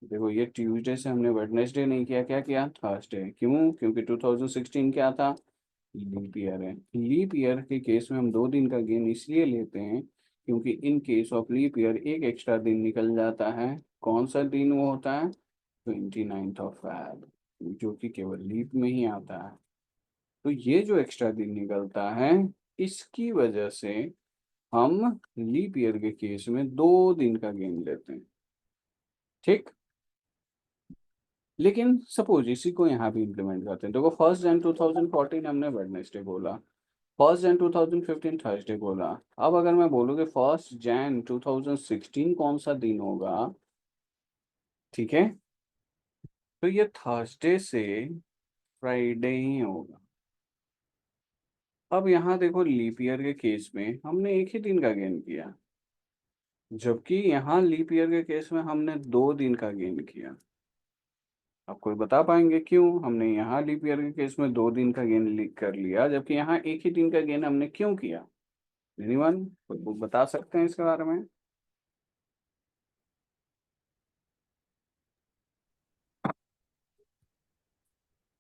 देखो ये ट्यूसडे से हमने वेडनेसडे नहीं किया, क्या किया? थर्सडे। क्यों? क्योंकि 2016 क्या था? लीप ईयर है। लीप ईयर के केस में हम 2 दिन का गेन इसलिए लेते हैं क्योंकि in case of leap year एक एक्स्ट्रा दिन निकल जाता है। कौन सा दिन वो होता है? 29 ऑफ फेब, जो कि केवल लीप में ही आता है। तो ये जो एक्स्ट्रा दिन निकलता है, इसकी वजह से हम लीप ईयर के केस में 2 दिन का गेन लेते हैं। ठीक, लेकिन सपोज इसी को यहाँ भी इम्प्लीमेंट करते हैं। देखो 1 जनवरी 2014 हमने वेडनेसडे बोला, 1 जनवरी 2015 थर्सडे बोला। अब अगर मैं बोलूँ कि 1 जनवरी 2016 कौन सा दिन होगा, ठीक है, तो ये थर्सडे से फ्राइडे ही होगा। अब यहाँ देखो लीप ईयर के केस में हमने एक ही दिन का गेन किया, जबकि यहाँ लीप ईयर के केस में हमने 2 दिन का गेन किया। आप कोई बता पाएंगे क्यों हमने यहाँ लीप ईयर के केस में 2 दिन का गेन कर लिया, जबकि यहाँ एक ही दिन का गेन हमने क्यों किया? एनीवन कोई बता सकते हैं इसके बारे में?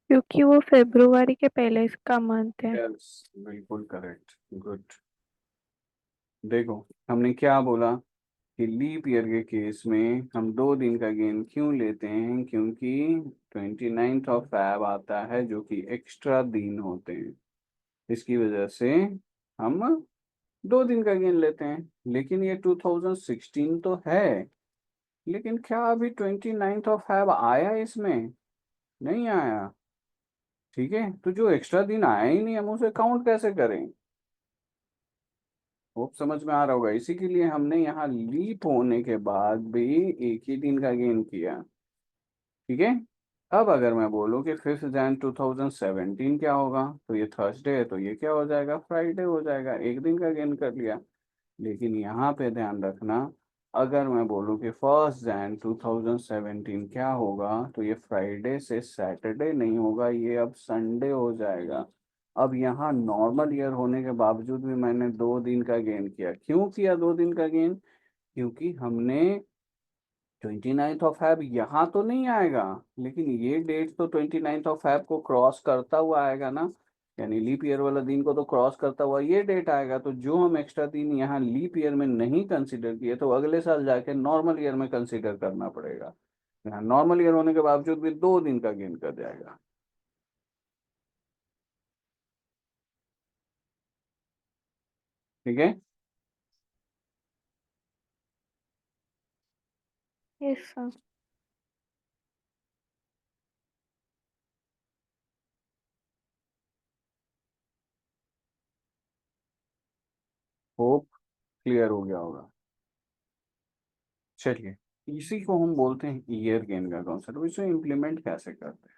क्योंकि वो फरवरी के पहले का मंथ है। यस, बिल्कुल करेक्ट, गुड। देखो हमने क्या बोला कि लीप ईयर के केस में हम 2 दिन का गेन क्यों लेते हैं? क्योंकि 29 ऑफ फेब आता है, जो कि एक्स्ट्रा दिन होते हैं, इसकी वजह से हम 2 दिन का गेन लेते हैं। लेकिन ये 2016 तो है, लेकिन क्या अभी 29 ऑफ फेब आया इसमें? नहीं आया। ठीक है, तो जो एक्स्ट्रा दिन आया ही नहीं हम उसे काउंट कैसे करें? वो समझ में आ रहा होगा, इसी के लिए हमने यहाँ लीप होने के बाद भी एक ही दिन का गेन किया। ठीक है। अब अगर मैं बोलूँ कि 5 जन 2017 क्या होगा, तो ये थर्सडे है, तो ये क्या हो जाएगा, फ्राइडे हो जाएगा, एक दिन का गेन कर लिया। लेकिन यहाँ पे ध्यान रखना, अगर मैं बोलूँ कि 1 जन 2017 क्या होगा, तो ये फ्राइडे से सैटरडे नहीं होगा, ये अब संडे हो जाएगा। अब यहाँ नॉर्मल ईयर होने के बावजूद भी मैंने 2 दिन का गेन किया। क्यों किया 2 दिन का गेन? क्योंकि हमने 29 ऑफ फेब यहाँ तो नहीं आएगा, लेकिन ये डेट तो 29 ऑफ फेब को क्रॉस करता हुआ आएगा ना, यानी लीप ईयर वाला दिन को तो क्रॉस करता हुआ ये डेट आएगा। तो जो हम एक्स्ट्रा दिन यहाँ लीप ईयर में नहीं कंसिडर किए, तो अगले साल जाके नॉर्मल ईयर में कंसिडर करना पड़ेगा। यहाँ नॉर्मल ईयर होने के बावजूद भी 2 दिन का गेन कर जाएगा। ठीक है। Yes, sir. होप क्लियर हो गया होगा। चलिए, इसी को हम बोलते हैं ईयर गेन का कॉन्सेप्ट। इसे इम्प्लीमेंट कैसे करते हैं?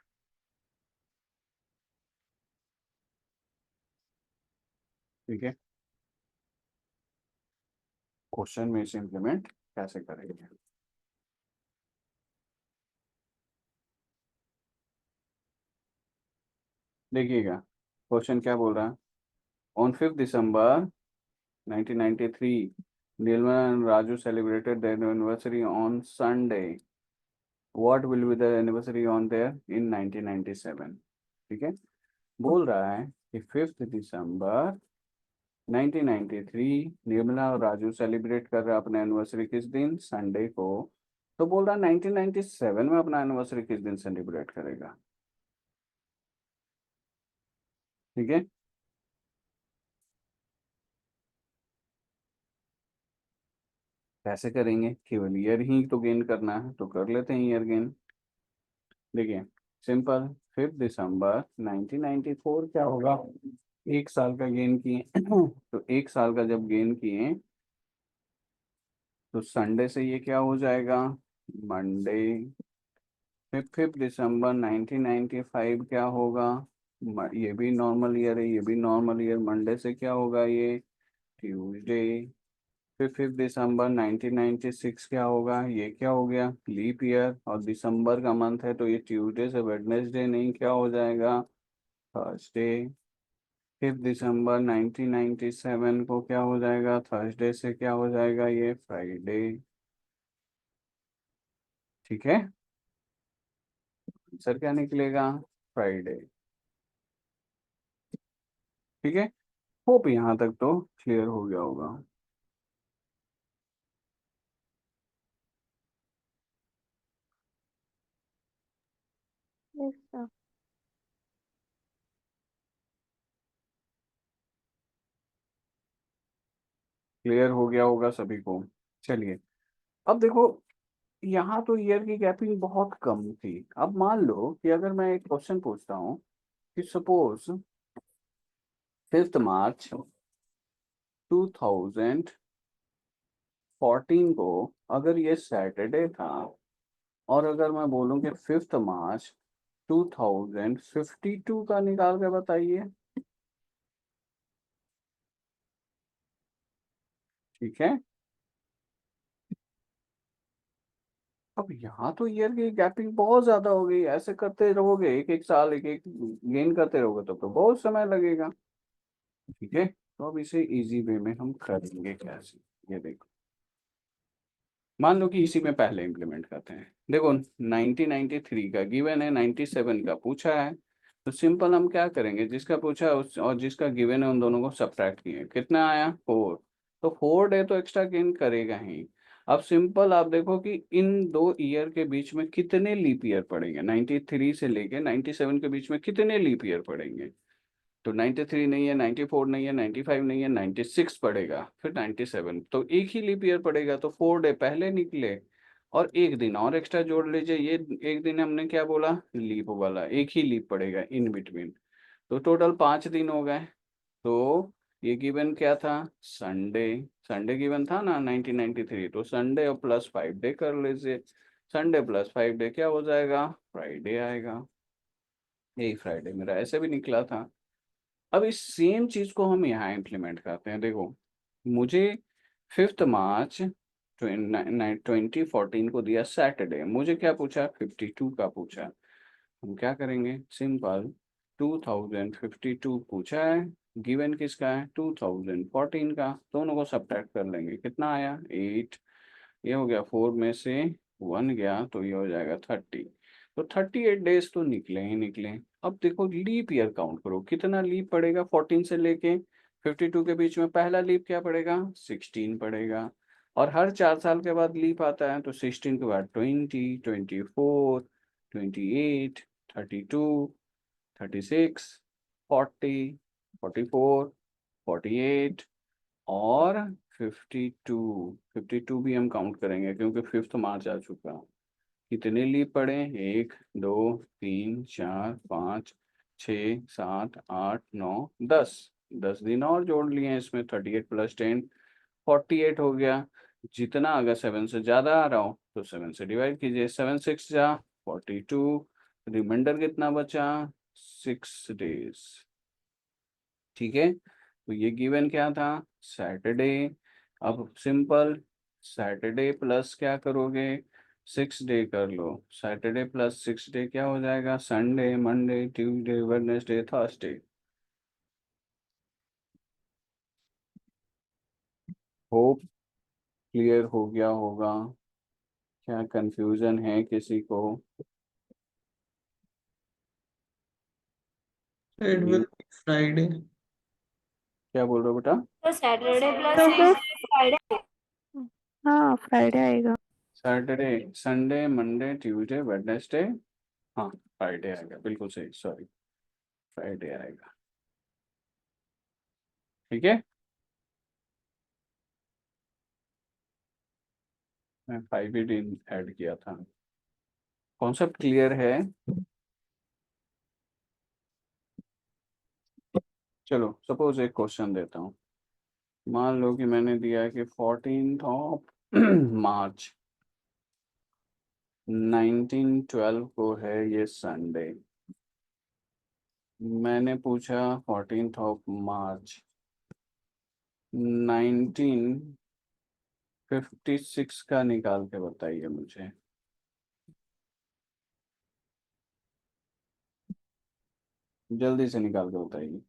ठीक है, क्वेश्चन में इसे इम्प्लीमेंट कैसे करेंगे? देखिएगा, क्वेश्चन क्या बोल रहा है। On 5 December 1993, Nilma and Raju celebrated their anniversary on Sunday. What will be the anniversary on there in 1997? ठीक है, बोल रहा है कि 5 दिसंबर 1993 निर्मला और राजू सेलिब्रेट कर रहे हैं अपना एनिवर्सरी किस दिन, संडे को। तो बोल रहा है 1997 में अपना एनिवर्सरी किस दिन सेलिब्रेट करेगा। ठीक है, कैसे करेंगे? केवल ईयर ही तो गेन करना है, तो कर लेते हैं ईयर गेन। देखिए, सिंपल, 5 दिसंबर 1994 क्या होगा, एक साल का गेन किए तो एक साल का जब गेन किए, तो संडे से ये क्या हो जाएगा, मंडे। फिर 5 दिसंबर 1995 क्या होगा, ये भी नॉर्मल ईयर है, ये भी नॉर्मल ईयर, मंडे से क्या होगा ये, ट्यूसडे। फिर 5 दिसंबर 1996 क्या होगा, ये क्या हो गया, लीप ईयर, और दिसंबर का मंथ है, तो ये ट्यूसडे से वेडनेसडे नहीं, क्या हो जाएगा, थर्सडे। 5 दिसंबर 1997 को क्या हो जाएगा, थर्सडे से क्या हो जाएगा, ये फ्राइडे। ठीक है, आंसर क्या निकलेगा, फ्राइडे। ठीक है, होप यहाँ तक तो क्लियर हो गया होगा। Yes, sir. क्लियर हो गया होगा सभी को। चलिए, अब देखो, यहाँ तो ईयर की गैपिंग बहुत कम थी। अब मान लो कि अगर मैं एक क्वेश्चन पूछता हूँ कि सपोज 5 मार्च 2014 को अगर ये सैटरडे था, और अगर मैं बोलूँ कि 5 मार्च 2052 का निकाल के बताइए। ठीक है, अब यहाँ तो ईयर की गैपिंग बहुत ज्यादा हो गई, ऐसे करते रहोगे एक एक साल एक एक गेन करते रहोगे तो बहुत समय लगेगा। ठीक है, तो अब इसे इजी वे में हम करेंगे कैसे, ये देखो। मान लो कि इसी में पहले इंप्लीमेंट करते हैं। देखो, 1993 का गिवन है, 97 का पूछा है, तो सिंपल हम क्या करेंगे, जिसका पूछा है उस और जिसका गिवन है उन दोनों को सब्ट्रैक्ट किए, कितना आया, 4। तो 4 डे तो एक्स्ट्रा गेन करेगा ही। अब सिंपल आप देखो कि इन दो ईयर के बीच में कितने लीप ईयर पड़ेंगे, 93 से लेके 97 के बीच में कितने लीप ईयर पड़ेंगे। तो 93 नहीं है, 94 नहीं है, 95 नहीं है, 96 पड़ेगा, फिर 97, तो एक ही लीप ईयर पड़ेगा, तो 4 डे पहले निकले। और एक दिन और एक्स्ट्रा जोड़ लीजिए, ये एक दिन हमने क्या बोला, लीप वाला, एक ही लीप पड़ेगा इन बिटवीन, तो टोटल 5 दिन हो गए। तो ये गिवन क्या था, संडे, संडे गिवन था ना 1993, तो संडे और प्लस 5 डे कर लीजिए। संडे प्लस 5 डे क्या हो जाएगा, फ्राइडे आएगा। यही फ्राइडे मेरा ऐसे भी निकला था। अब इस सेम चीज को हम यहाँ इम्प्लीमेंट करते हैं, देखो मुझे 5 मार्च 2014 को दिया सैटरडे, मुझे क्या पूछा, 52 का पूछा। हम क्या करेंगे, सिंपल, 2052 पूछा है, गिवन किसका है, 2014 का, दोनों को सब्ट्रैक्ट कर लेंगे, कितना आया 8, ये हो गया 4 में से 1 गया, तो ये हो जाएगा 30। तो 38 डेज तो निकले ही निकले। अब देखो लीप ईयर काउंट करो, कितना लीप पड़ेगा 14 से लेके 52 के बीच में, पहला लीप क्या पड़ेगा, 16 पड़ेगा। और हर 4 साल के बाद लीप आता है, तो 16 के बाद 20, 24, 28, 32, 36, 40, 44, 48 और 52। 52 भी हम काउंट करेंगे क्योंकि 5 मार्च आ चुका। कितने लीप पड़े, 1, 2, 3, 4, 5, 6, 7, 8, 9, 10। 10 दिन और जोड़ लिए हैं इसमें, 38 + 10, 48 हो गया। जितना अगर 7 से ज़्यादा आ रहा हो तो 7 से डिवाइड कीजिए, 7 6 जा 42, रिमाइंडर कितना बचा, 6 डेज। ठीक है, तो ये गिवन क्या था, सैटरडे। अब सिंपल, सैटरडे प्लस क्या करोगे, 6 डे कर लो, सैटरडे प्लस 6 डे क्या हो जाएगा, Sunday, Monday, Tuesday, Wednesday, Thursday. Hope clear हो गया होगा, क्या कंफ्यूजन है किसी को। It will ये be Friday. क्या बोल रहे हो बेटा, तो सैटरडे प्लस तो फिर 6 फ्राइडे। हाँ फ्राइडे आएगा। Saturday, Sunday, Monday, Tuesday, Wednesday, हाँ फ्राइडे आएगा, बिल्कुल सही, सॉरी, फ्राइडे आएगा। ठीक है, मैं 5 ही दिन ऐड किया था। कॉन्सेप्ट क्लियर है। चलो सपोज एक क्वेश्चन देता हूँ। मान लो कि मैंने दिया है कि 14 मार्च 1912 को है ये संडे। मैंने पूछा 14 मार्च 1956 का निकाल के बताइए मुझे। जल्दी से निकाल के बताइए।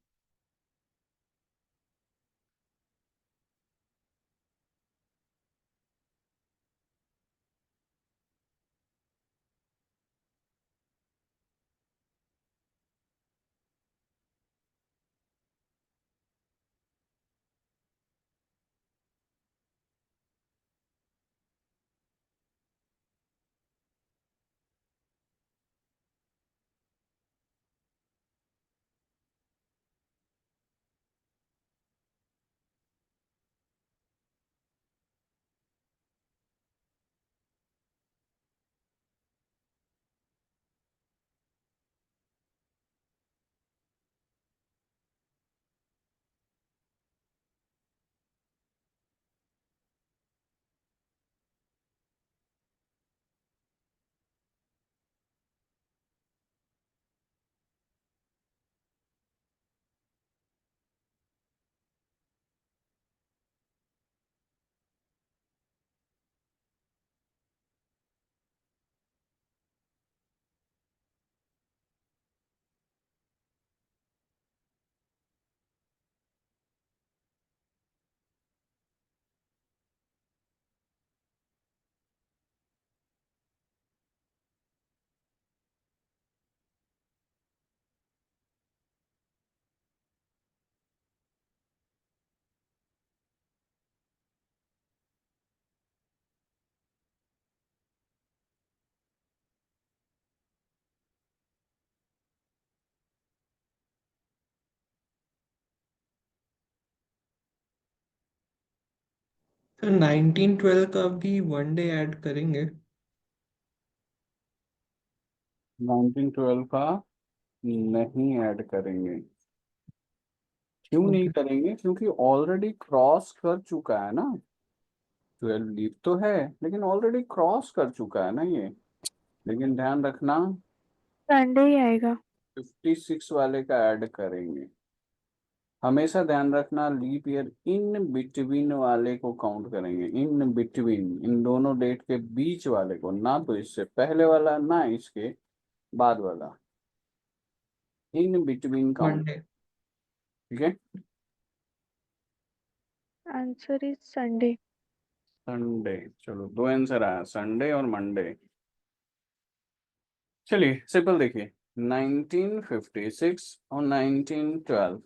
तो 1912 का भी 1 डे ऐड करेंगे। 1912 का नहीं ऐड करेंगे। क्यों नहीं ओके। करेंगे? क्योंकि ऑलरेडी क्रॉस कर चुका है ना। 12 लीव तो है, लेकिन ऑलरेडी क्रॉस कर चुका है ना ये। लेकिन ध्यान रखना, संडे ही आएगा। 56 वाले का ऐड करेंगे। हमेशा ध्यान रखना, लीप ईयर इन बिटवीन वाले को काउंट करेंगे। इन बिटवीन, इन दोनों डेट के बीच वाले को, ना तो इससे पहले वाला ना इसके बाद वाला। In between count. मंडे। ठीक है। Answer is Sunday. संडे। चलो, दो आंसर आया, संडे और मंडे। चलिए सिंपल देखिए, 1956 और 1912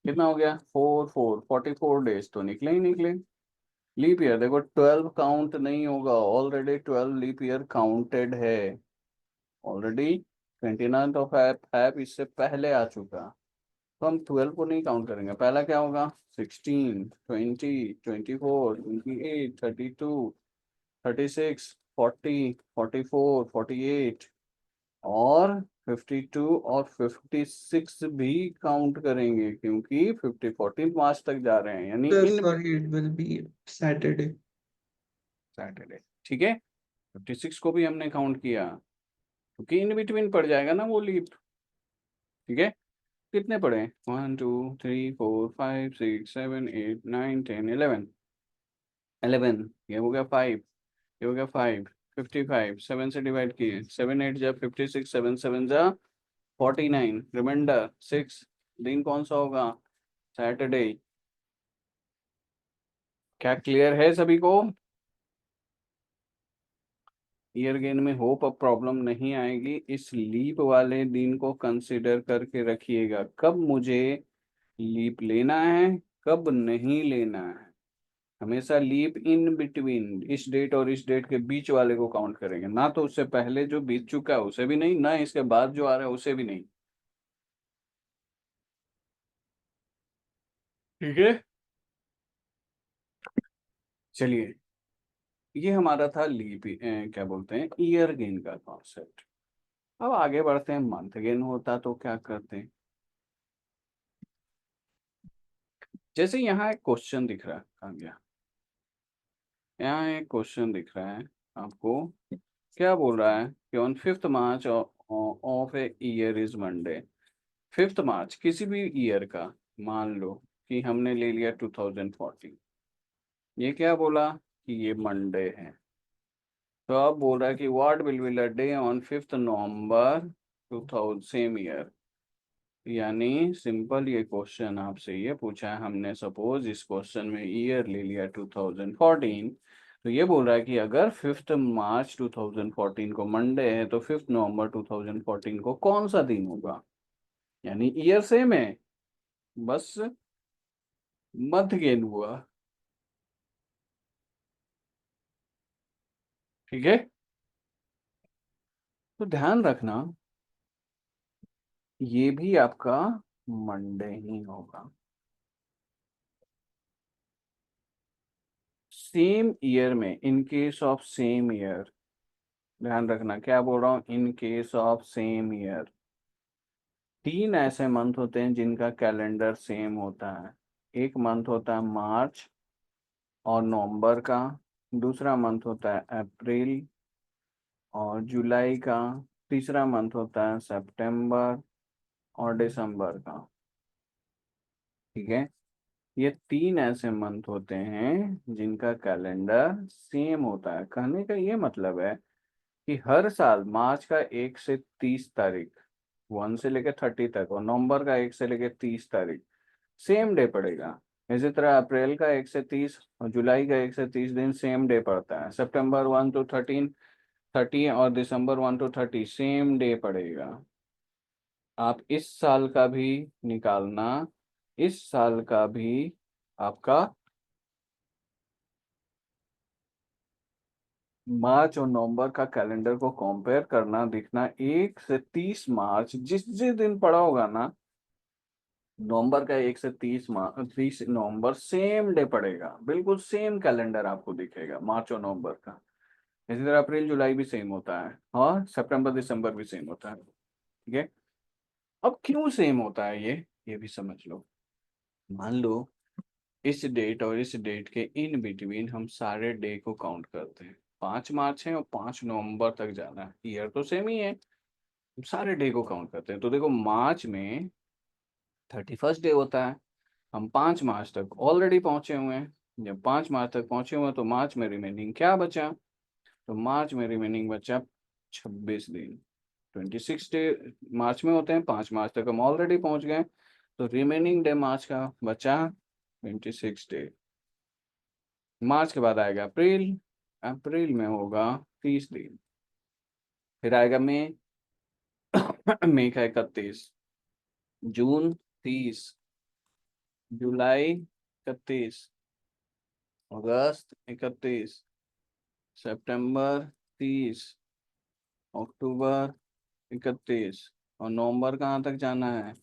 कितना हो गया? 44 डेज तो निकले ही निकले। लीप ईयर देखो, 12 काउंट नहीं होगा, ऑलरेडी 12 लीप ईयर काउंटेड है। ऑलरेडी 29 ऑफ ऐप इससे पहले आ चुका। तो हम 12 को नहीं काउंट करेंगे। पहला क्या होगा? 16, 20, 24, 28, 32, 36, 40, 44, 48 और 52 और 56 भी काउंट करेंगे, क्योंकि 14 मार्च तक जा रहे हैं, यानी sir in sorry, it will be Saturday. Saturday. ठीक है, 56 को भी हमने काउंट किया, क्योंकि इन बिटवीन पड़ जाएगा ना वो लीप। ठीक है। कितने पड़े? 1 2 3 4 5 6 7 8 9 10 11। 11 ये हो गया 5, ये हो गया 5। 55 7 से डिवाइड किए, 7 8 जा 56, 7 7 जा 49, रिमाइंडर 6। दिन कौन सा होगा? सैटरडे। क्या क्लियर है सभी को? ईयर गेन में होप अब प्रॉब्लम नहीं आएगी। इस लीप वाले दिन को कंसिडर करके रखिएगा, कब मुझे लीप लेना है, कब नहीं लेना है। हमेशा लीप इन बिटवीन, इस डेट और इस डेट के बीच वाले को काउंट करेंगे, ना तो उससे पहले जो बीत चुका है उसे भी नहीं, ना इसके बाद जो आ रहा है उसे भी नहीं। ठीक है। चलिए, ये हमारा था लीप, क्या बोलते हैं, ईयर गेन का कॉन्सेप्ट। अब आगे बढ़ते हैं, मंथ गेन होता तो क्या करते हैं। जैसे यहाँ एक क्वेश्चन दिख रहा है, कहाँ गया? यहाँ एक क्वेश्चन दिख रहा है आपको। क्या बोल रहा है कि on 5th March of a year is Monday. 5th मार्च किसी भी ईयर का, मान लो कि हमने ले लिया 2014, ये क्या बोला कि ये मंडे है। तो अब बोल रहा है कि what will be the day on 5th November 2000 same year. यानी सिंपल, ये क्वेश्चन आपसे ये पूछा है हमने, सपोज इस क्वेश्चन में ईयर ले लिया 2014, तो ये बोल रहा है कि अगर 5th मार्च 2014 को मंडे है, तो 5th नवंबर 2014 को कौन सा दिन होगा। यानी ईयर सेम है, बस मंथ गेन हुआ। ठीक है। तो ध्यान रखना, ये भी आपका मंडे ही होगा। सेम ईयर में, इन केस ऑफ सेम ईयर, ध्यान रखना क्या बोल रहा हूँ, in case of same year, तीन ऐसे मंथ होते हैं जिनका कैलेंडर सेम होता है। एक मंथ होता है मार्च और नवंबर का, दूसरा मंथ होता है अप्रैल और जुलाई का, तीसरा मंथ होता है सितंबर और दिसंबर का। ठीक है। ये तीन ऐसे मंथ होते हैं जिनका कैलेंडर सेम होता है। कहने का ये मतलब है कि हर साल मार्च का 1 से 30 तारीख, 1 से लेकर 30 तक, और नवंबर का 1 से लेकर 30 तारीख सेम डे पड़ेगा। इसी तरह अप्रैल का 1 से 30 और जुलाई का 1 से 30 दिन सेम डे पड़ता है। सितंबर 1 to 30 और दिसंबर 1 to 30 सेम डे पड़ेगा। आप इस साल का भी निकालना, इस साल का भी आपका मार्च और नवंबर का कैलेंडर को कंपेयर करना, दिखना 1 से 30 मार्च जिस जिस दिन पड़ा होगा ना, नवंबर का 1 से 30 मार्च, 30 नवंबर सेम डे पड़ेगा, बिल्कुल सेम कैलेंडर आपको दिखेगा मार्च और नवंबर का। इसी तरह अप्रैल जुलाई भी सेम होता है और सितंबर दिसंबर भी सेम होता है। ठीक है, अब क्यों सेम होता है ये भी समझ लो। मान लो इस डेट और इस डेट के इन बिटवीन हम सारे डे को काउंट करते हैं। 5 मार्च है और 5 नवंबर तक जाना है, ईयर तो सेम ही है, हम सारे डे को काउंट करते हैं। तो देखो मार्च में 31st डे होता है, हम 5 मार्च तक ऑलरेडी पहुंचे हुए हैं। जब 5 मार्च तक पहुंचे हुए हैं तो मार्च में रिमेनिंग क्या बचा, तो मार्च में रिमेनिंग बचा 26 दिन। 26 डे मार्च में होते हैं, 5 मार्च तक हम ऑलरेडी पहुंच गए, तो रिमेनिंग डे मार्च का बचा 26 डे। मार्च के बाद आएगा अप्रैल, अप्रैल में होगा 30 दिन। फिर आएगा मई, मई का 31, जून 30, जुलाई 31, अगस्त 31, सितंबर 30, अक्टूबर 31, और नवंबर कहाँ तक जाना है,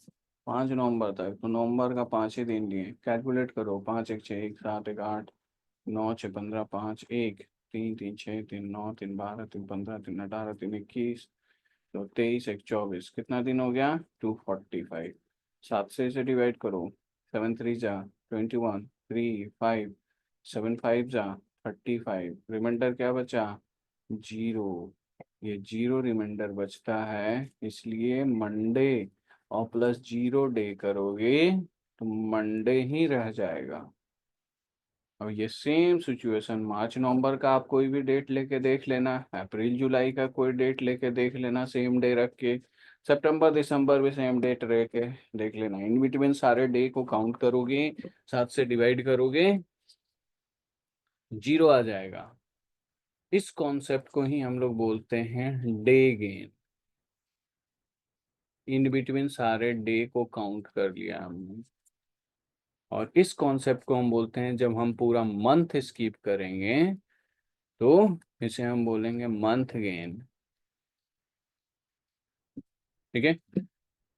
5 नवंबर तक। तो नवंबर का 5 ही दिन लिए, कैलकुलेट करो, 5 1 6 1 7 1 8 9 6 15 5 1 3 3 6 3 9 3 12 3 15 3 18 3 21, तो 23 1 24, कितना दिन हो गया, 245। 7 से इसे डिवाइड करो, 7 3 जा 21, 3 5, 7 5 जा 35, रिमाइंडर क्या बचा, जीरो। ये जीरो रिमाइंडर बचता है, इसलिए मंडे और प्लस जीरो डे करोगे तो मंडे ही रह जाएगा। अब ये सेम सिचुएशन मार्च नवंबर का आप कोई भी डेट लेके देख लेना, अप्रैल जुलाई का कोई डेट लेके देख लेना सेम डे रख के, सितंबर दिसंबर भी सेम डेट रह के देख लेना। इन बिटवीन सारे डे को काउंट करोगे, 7 से डिवाइड करोगे, जीरो आ जाएगा। इस कॉन्सेप्ट को ही हम लोग बोलते हैं डे गेन। इन बिटवीन सारे डे को काउंट कर लिया हमने, और इस कॉन्सेप्ट को हम बोलते हैं, जब हम पूरा मंथ स्किप करेंगे तो इसे हम बोलेंगे मंथ गेन। ठीक है,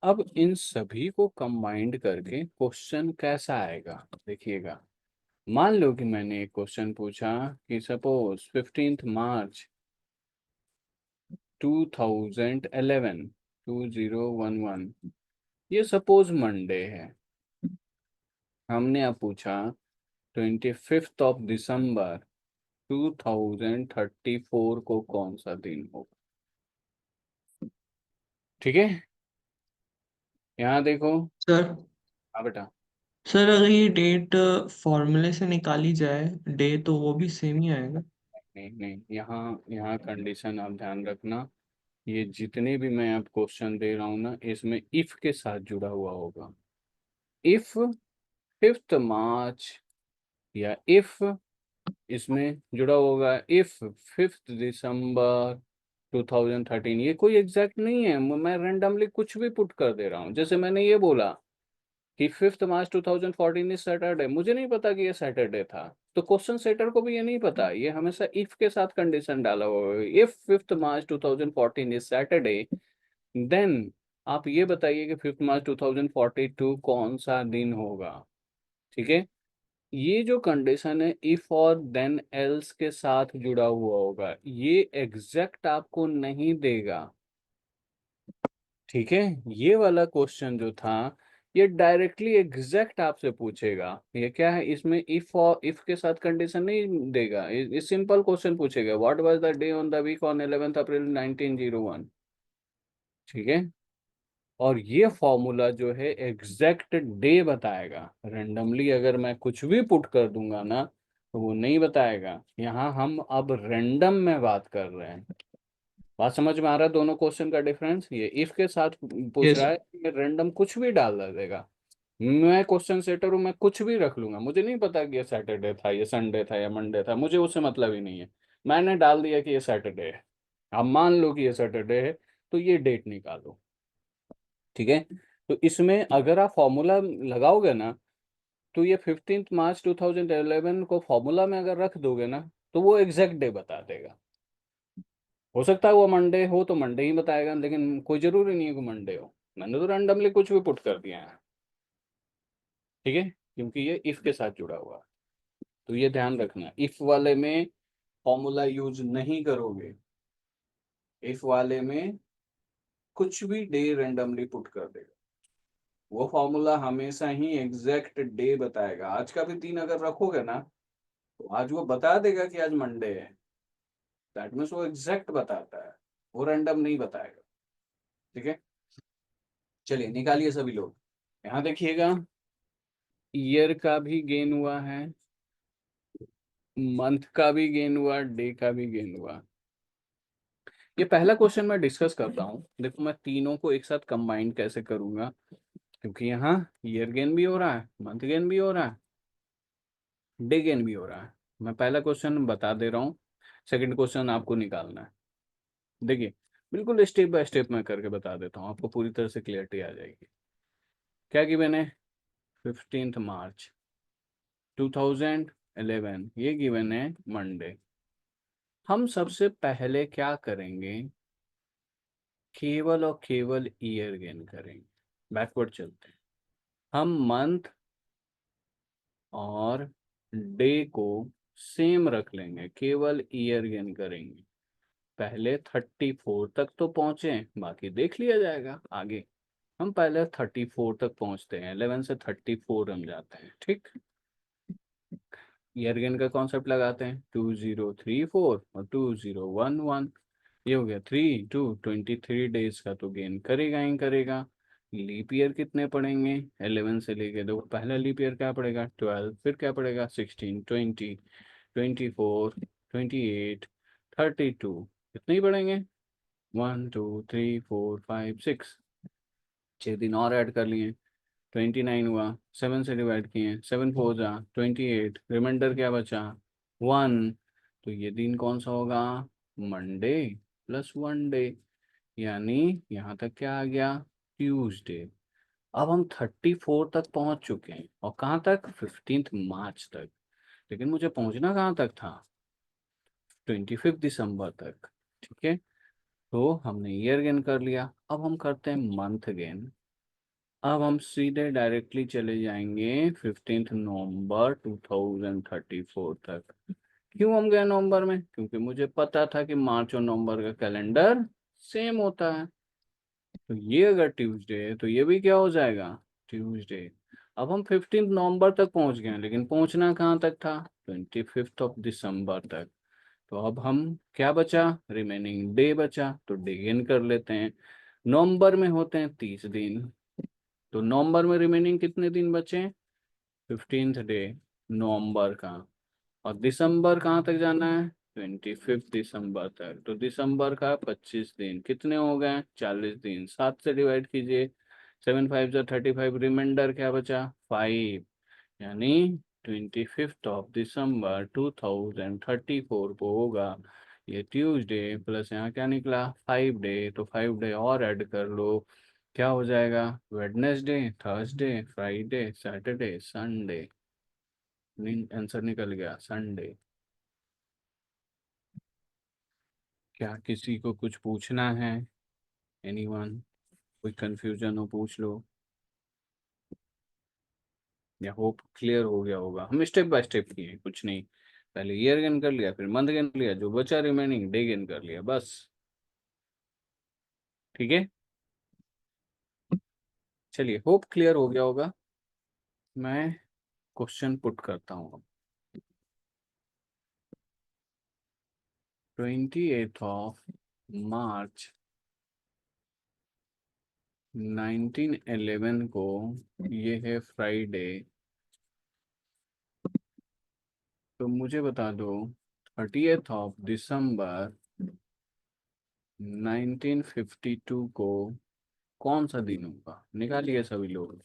अब इन सभी को कंबाइंड करके क्वेश्चन कैसा आएगा देखिएगा। मान लो कि मैंने एक क्वेश्चन पूछा कि सपोज 15 मार्च 2011, 2011, ये सपोज मंडे है। हमने अब पूछा 25 दिसंबर 2034 को कौन सा दिन होगा। ठीक है, यहाँ देखो। सर हाँ बेटा। सर अगर ये डेट फॉर्मूले से निकाली जाए डे तो वो भी सेम ही आएगा। नहीं नहीं, यहाँ यहाँ कंडीशन आप ध्यान रखना, ये जितने भी मैं आप क्वेश्चन दे रहा हूँ ना, इसमें इफ के साथ जुड़ा हुआ होगा। इफ 5 मार्च, या इफ इसमें जुड़ा होगा इफ 5 दिसंबर 2013, ये कोई एग्जैक्ट नहीं है, मैं रेंडमली कुछ भी पुट कर दे रहा हूँ। जैसे मैंने ये बोला कि 5 मार्च 2014 इज सैटरडे, मुझे नहीं पता कि ये सैटरडे था, तो क्वेश्चन सेटर को भी ये नहीं पता, ये हमेशा इफ के साथ कंडीशन डाला हुआ है। If 5 March 2014 is Saturday, then आप ये बताइए कि 5 मार्च 2042 कौन सा दिन होगा। ठीक है, ये जो कंडीशन है इफ और देन एल्स के साथ जुड़ा हुआ होगा, ये एग्जैक्ट आपको नहीं देगा। ठीक है, ये वाला क्वेश्चन जो था ये डायरेक्टली एग्जैक्ट आपसे पूछेगा, ये क्या है, इसमें इफ और इफ के साथ कंडीशन नहीं देगा। ये सिंपल क्वेश्चन पूछेगा, what was the day on the week on 11 April 1901। ठीक है, और ये फॉर्मूला जो है एग्जैक्ट डे बताएगा। रेंडमली अगर मैं कुछ भी पुट कर दूंगा ना तो वो नहीं बताएगा। यहाँ हम अब रेंडम में बात कर रहे हैं। बात समझ में आ रहा है दोनों क्वेश्चन का डिफरेंस। ये इफ के साथ पूछ यस। रहा है, ये रेंडम कुछ भी डाल देगा। मैं क्वेश्चन सेटर हूँ, मैं कुछ भी रख लूंगा, मुझे नहीं पता कि ये सैटरडे था, ये संडे था या मंडे था, मुझे उससे मतलब ही नहीं है। मैंने डाल दिया कि ये सैटरडे है, अब मान लो कि ये सैटरडे है, तो ये डेट निकालो। ठीक है, तो इसमें अगर आप फॉर्मूला लगाओगे ना, तो ये 15 मार्च 2011 को फॉर्मूला में अगर रख दोगे ना, तो वो एग्जैक्ट डे बता देगा। हो सकता है वो मंडे हो तो मंडे ही बताएगा, लेकिन कोई जरूरी नहीं है कि मंडे हो। मैंने तो रैंडमली कुछ भी पुट कर दिया है। ठीक है, क्योंकि ये इफ के साथ जुड़ा हुआ है, तो ये ध्यान रखना। इफ वाले में फॉर्मूला यूज नहीं करोगे, इफ वाले में कुछ भी डे रेंडमली पुट कर देगा, वो फॉर्मूला हमेशा ही एग्जैक्ट डे बताएगा। आज का भी दिन अगर रखोगे ना, तो आज वो बता देगा कि आज मंडे है। दैट मीन्स वो एग्जैक्ट बताता है, वो रैंडम नहीं बताएगा। ठीक है, चलिए निकालिए सभी लोग। यहाँ देखिएगा, ईयर का भी गेन हुआ है, मंथ का भी गेन हुआ, डे का भी गेन हुआ। ये पहला क्वेश्चन मैं डिस्कस करता हूँ। देखो मैं तीनों को एक साथ कंबाइन कैसे करूंगा, क्योंकि यहाँ ईयर गेन भी हो रहा है, मंथ गेन भी हो रहा है, डे गेन भी हो रहा है। मैं पहला क्वेश्चन बता दे रहा हूँ, सेकंड क्वेश्चन आपको निकालना है। देखिए बिल्कुल स्टेप बाय स्टेप मैं करके बता देता हूँ, आपको पूरी तरह से क्लियरिटी आ जाएगी। क्या गिवन है, 15 मार्च 2011, ये गिवन है मंडे। हम सबसे पहले क्या करेंगे, केवल और केवल ईयर गेन करेंगे। बैकवर्ड चलते हैं, हम मंथ और डे को सेम रख लेंगे, केवल ईयर गेन करेंगे। पहले 34 तक तो पहुंचे, बाकी देख लिया जाएगा आगे। हम पहले 34 तक पहुंचते हैं, 11 से 34 हम जाते हैं। ठीक, ईयर गेन का कॉन्सेप्ट लगाते हैं, 2034 और 2011। ये हो गया 23 का तो गेन करेगा ही करेगा। लीप ईयर कितने पड़ेंगे, 11 से लेके, देखो पहला लीप ईयर क्या पड़ेगा 12, फिर क्या पड़ेगा 16, 20, 24, 28, 32, कितने ही पड़ेंगे, 1 2 3 4 5 6, 6 दिन और ऐड कर लिए, 29 हुआ। 7 से डिवाइड किए, 7 4 जा 28, रिमाइंडर क्या बचा 1। तो ये दिन कौन सा होगा, मंडे प्लस 1 डे, यानी यहाँ तक क्या आ गया, ट्यूसडे। अब हम 34 तक पहुंच चुके हैं, और कहाँ तक, 15 मार्च तक। लेकिन मुझे पहुंचना कहाँ तक था, 25 दिसंबर तक। ठीक है, तो हमने ईयर गेन कर लिया। अब हम करते हैं मंथ गेन। अब हम सीधे डायरेक्टली चले जाएंगे 15 नवंबर 2034 तक। क्यों हम गए नवंबर में, क्योंकि मुझे पता था कि मार्च और नवंबर का कैलेंडर सेम होता है। तो ये अगर ट्यूसडे है तो ये भी क्या हो जाएगा, ट्यूसडे। अब हम 15 नवंबर तक पहुंच गए हैं, लेकिन पहुंचना कहाँ तक था, 25 दिसंबर तक। तो अब हम क्या बचा, रिमेनिंग डे बचा, तो डे गेन कर लेते हैं। नवंबर में होते हैं 30 दिन, तो नवंबर में रिमेनिंग कितने दिन बचे, 15th डे नवंबर का। और दिसंबर कहाँ तक जाना है, 25 दिसंबर तक। तो दिसंबर का 25 दिन, कितने हो गए 40 दिन। 7 से डिवाइड कीजिए, 7 5 जा 35, रिमाइंडर क्या बचा 5, यानी 25 दिसंबर 2034 को होगा ये ट्यूसडे। प्लस यहाँ क्या निकला 5 डे, तो 5 डे और ऐड कर लो, क्या हो जाएगा, Wednesday, Thursday, Friday, Saturday, Sunday. Answer निकल गया संडे। क्या किसी को कुछ पूछना है, एनीवन, कोई कंफ्यूजन हो पूछ लो, या होप क्लियर हो गया होगा। हम स्टेप बाय स्टेप किए, कुछ नहीं, पहले ईयर गेन कर लिया, फिर मंथ गेन लिया, जो बचा रिमेनिंग डे गेन कर लिया, बस। ठीक है, चलिए होप क्लियर हो गया होगा। मैं क्वेश्चन पुट करता हूँ। 28 मार्च 1911 को, ये है फ्राइडे। तो मुझे बता दो 30 दिसंबर 1952 को कौन सा दिन होगा, निकालिए सभी लोग।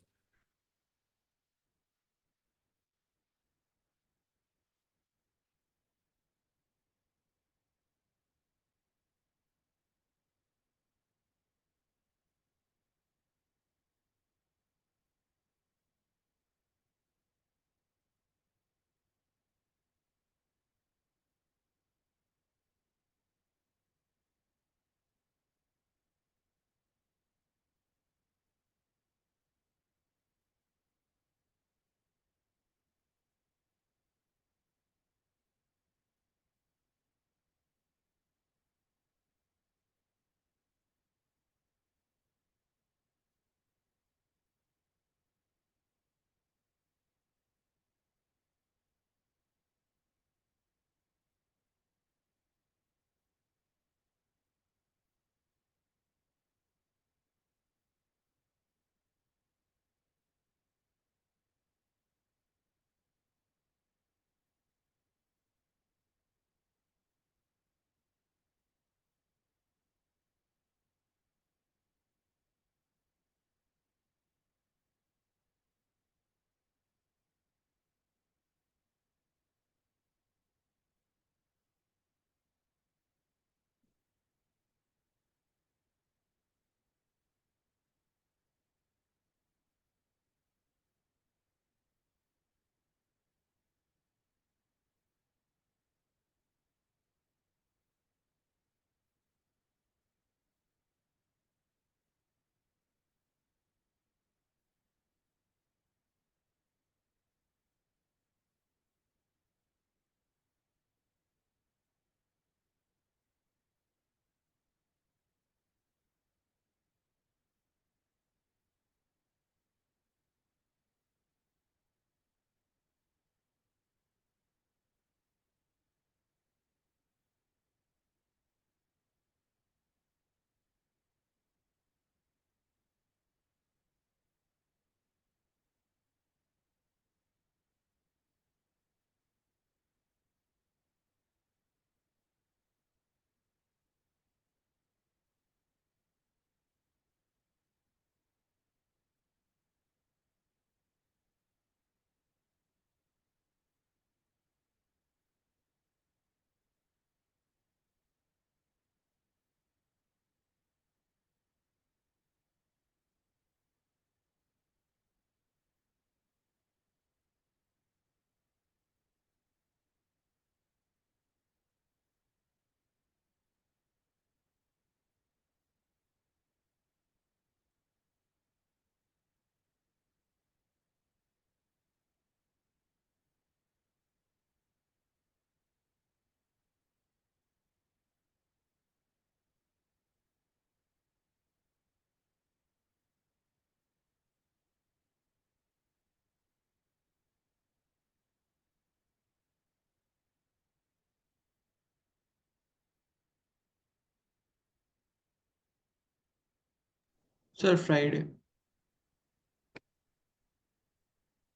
Sir Friday.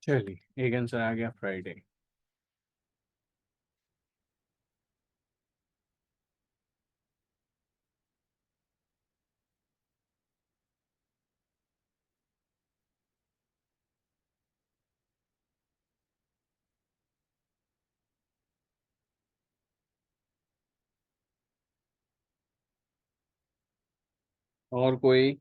चलिए एक आंसर आ गया फ्राइडे। और कोई?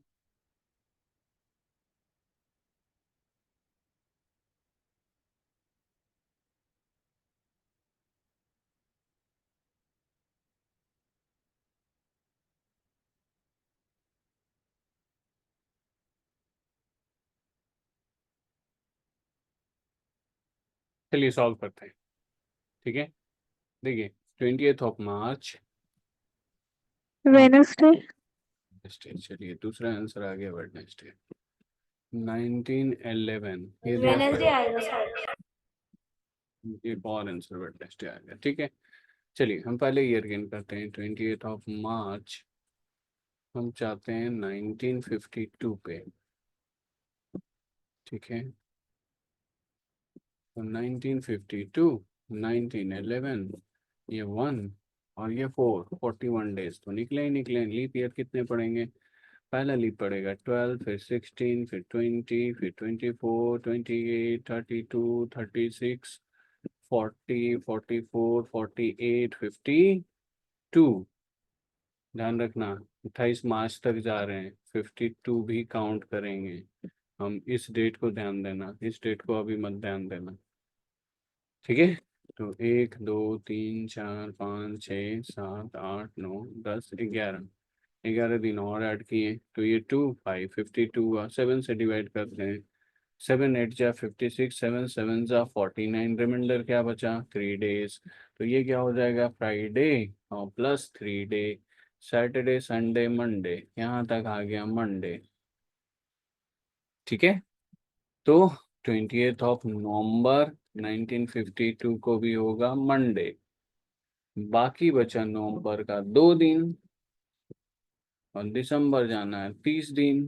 चलिए सॉल्व करते हैं। ठीक है, देखिए 20th of March वेनसडे। चलिए दूसरा आंसर आ गया वेडनेसडे। 1911 ये दिया वेडनेसडे था। आएगा सर। एक और आंसर वेडनेसडे आ गया। ठीक है, चलिए हम पहले ईयर गेन करते हैं। 20th of March हम चाहते हैं 1952 पे। ठीक है, तो 1952, 1911, ये 1 और ये 4, 41 डेज तो निकले ही निकले। लीप ईयर कितने पड़ेंगे? पहला लीप पड़ेगा 12, फिर 16, फिर 20, फिर 24, 28, 32, 36, 40, 44, 48, 52। ध्यान रखना 28 मार्च तक जा रहे हैं, 52 भी काउंट करेंगे हम। इस डेट को ध्यान देना, इस डेट को अभी मत ध्यान देना। ठीक है, तो 1, 2, 3, 4, 5, 6, 7, 8, 9, 10, 11, 11 दिन और ऐड किए तो ये 52 हुआ। 7 से डिवाइड करते हैं। 7 8 जा 56, 7 7 जा 49, रिमाइंडर क्या बचा? 3 डेज। तो ये क्या हो जाएगा? फ्राइडे और plus 3 day, Saturday Sunday Monday, यहाँ तक आ गया मंडे। ठीक है, तो 20th of November 1952 को भी होगा मंडे। बाकी बचा नवंबर का 2 दिन और दिसंबर जाना है 30 दिन।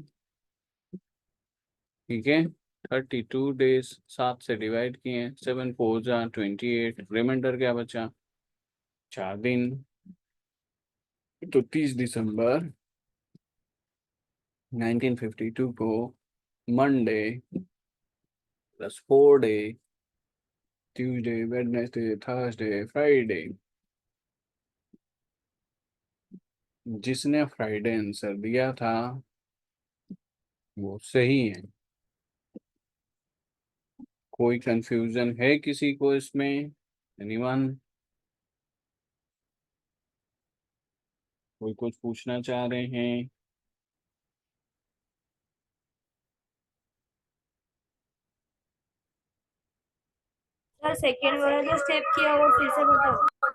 ठीक है, 32 डेज 7 से डिवाइड किए, 7 4 जा 28, रिमाइंडर क्या बचा? 4 दिन। तो 30 दिसंबर 1952 को Monday plus 4 day, Tuesday, Wednesday, Thursday, Friday. जिसने फ्राइडे आंसर दिया था वो सही है। कोई कंफ्यूजन है किसी को इसमें? एनीवन? कोई कुछ पूछना चाह रहे हैं? सर सेकेंड वाला जो स्टेप किया वो फिर से बताओ।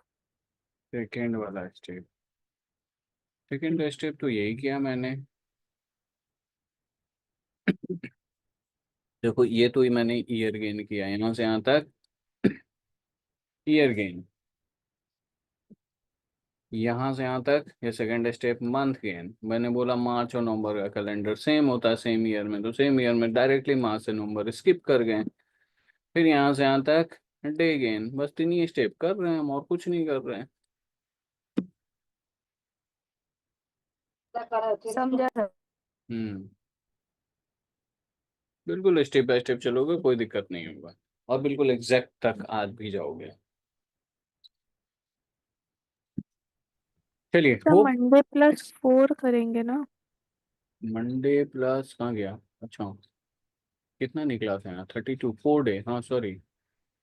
सेकेंड वाला स्टेप, सेकेंड का स्टेप तो यही किया मैंने। देखो ये तो ही मैंने ईयर गेन किया, यहाँ से यहाँ तक ईयर गेन, यहाँ से यहाँ तक ये सेकेंड स्टेप मंथ गेन। मैंने बोला मार्च और नवंबर का कैलेंडर सेम होता है सेम ईयर में, तो सेम ईयर में डायरेक्टली मार्च से नवंबर स्किप कर गए। फिर यहाँ से यहाँ तक डे गेन। बस 3 ही स्टेप कर रहे हैं हम, और कुछ नहीं कर रहे हैं। समझा सर। हम्म, बिल्कुल स्टेप बाय स्टेप चलोगे कोई दिक्कत नहीं होगा, और बिल्कुल एग्जैक्ट तक आज भी जाओगे। चलिए तो होप। मंडे +4 करेंगे ना? मंडे प्लस कहाँ गया? अच्छा, कितना निकला था यहाँ? 32, 4 डे, हाँ सॉरी,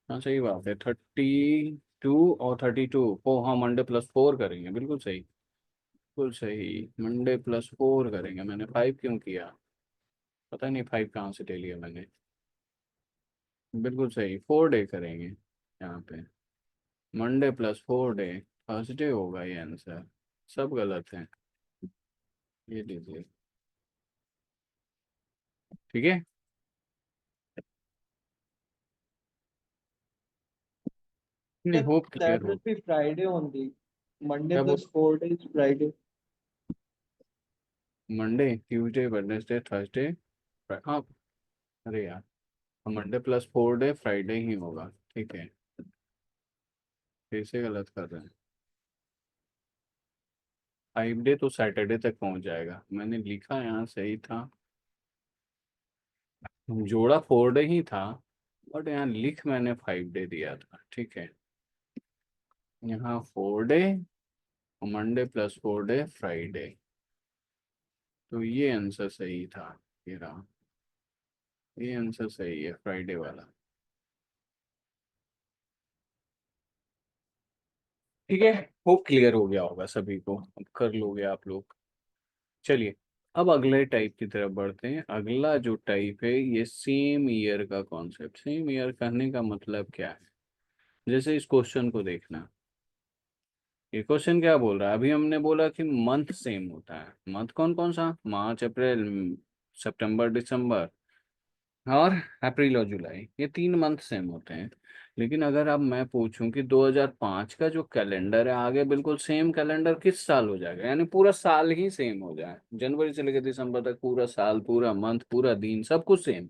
हाँ सही बात है, 32 और 32 को हाँ मंडे प्लस 4 करेंगे। बिल्कुल सही, बिल्कुल सही, मंडे प्लस 4 करेंगे। मैंने 5 क्यों किया पता नहीं, 5 कहाँ से ले लिया मैंने। बिल्कुल सही, 4 डे करेंगे यहाँ पे। मंडे प्लस 4 डे, थर्सडे होगा ये आंसर। सब गलत है, ये लीजिए। ठीक है, नहीं That होप क्लियर that हो। will be Friday only. Monday क्या बोल? plus 4 days Friday. Monday, Tuesday, Wednesday, Thursday, हाँ। अरे यार, मंडे प्लस 4 डे फ्राइडे ही होगा। ठीक है, फिर से गलत कर रहे हैं। 5 डे तो सैटरडे तक पहुंच जाएगा, मैंने लिखा यहाँ सही था, जोड़ा 4 डे ही था, बट यहाँ लिख मैंने 5 डे दिया था। ठीक है, यहाँ 4 day, Monday plus 4 day Friday, तो ये आंसर सही था। ये रहा, ये आंसर सही है, फ्राइडे वाला। ठीक है, होप क्लियर हो गया होगा सभी को, अब कर लोगे आप लोग। चलिए, अब अगले टाइप की तरफ बढ़ते हैं। अगला जो टाइप है, ये सेम ईयर का कॉन्सेप्ट। सेम ईयर कहने का मतलब क्या है, जैसे इस क्वेश्चन को देखना। ये क्वेश्चन क्या बोल रहा है, अभी हमने बोला कि मंथ सेम होता है। मंथ कौन कौन सा, मार्च, अप्रैल, सितंबर, दिसंबर, और अप्रैल और जुलाई, ये 3 मंथ सेम होते हैं। लेकिन अगर अब मैं पूछूं कि 2005 का जो कैलेंडर है, आगे बिल्कुल सेम कैलेंडर किस साल हो जाएगा, यानी पूरा साल ही सेम हो जाए, जनवरी से लेकर दिसंबर तक पूरा साल, पूरा मंथ, पूरा दिन, सब कुछ सेम।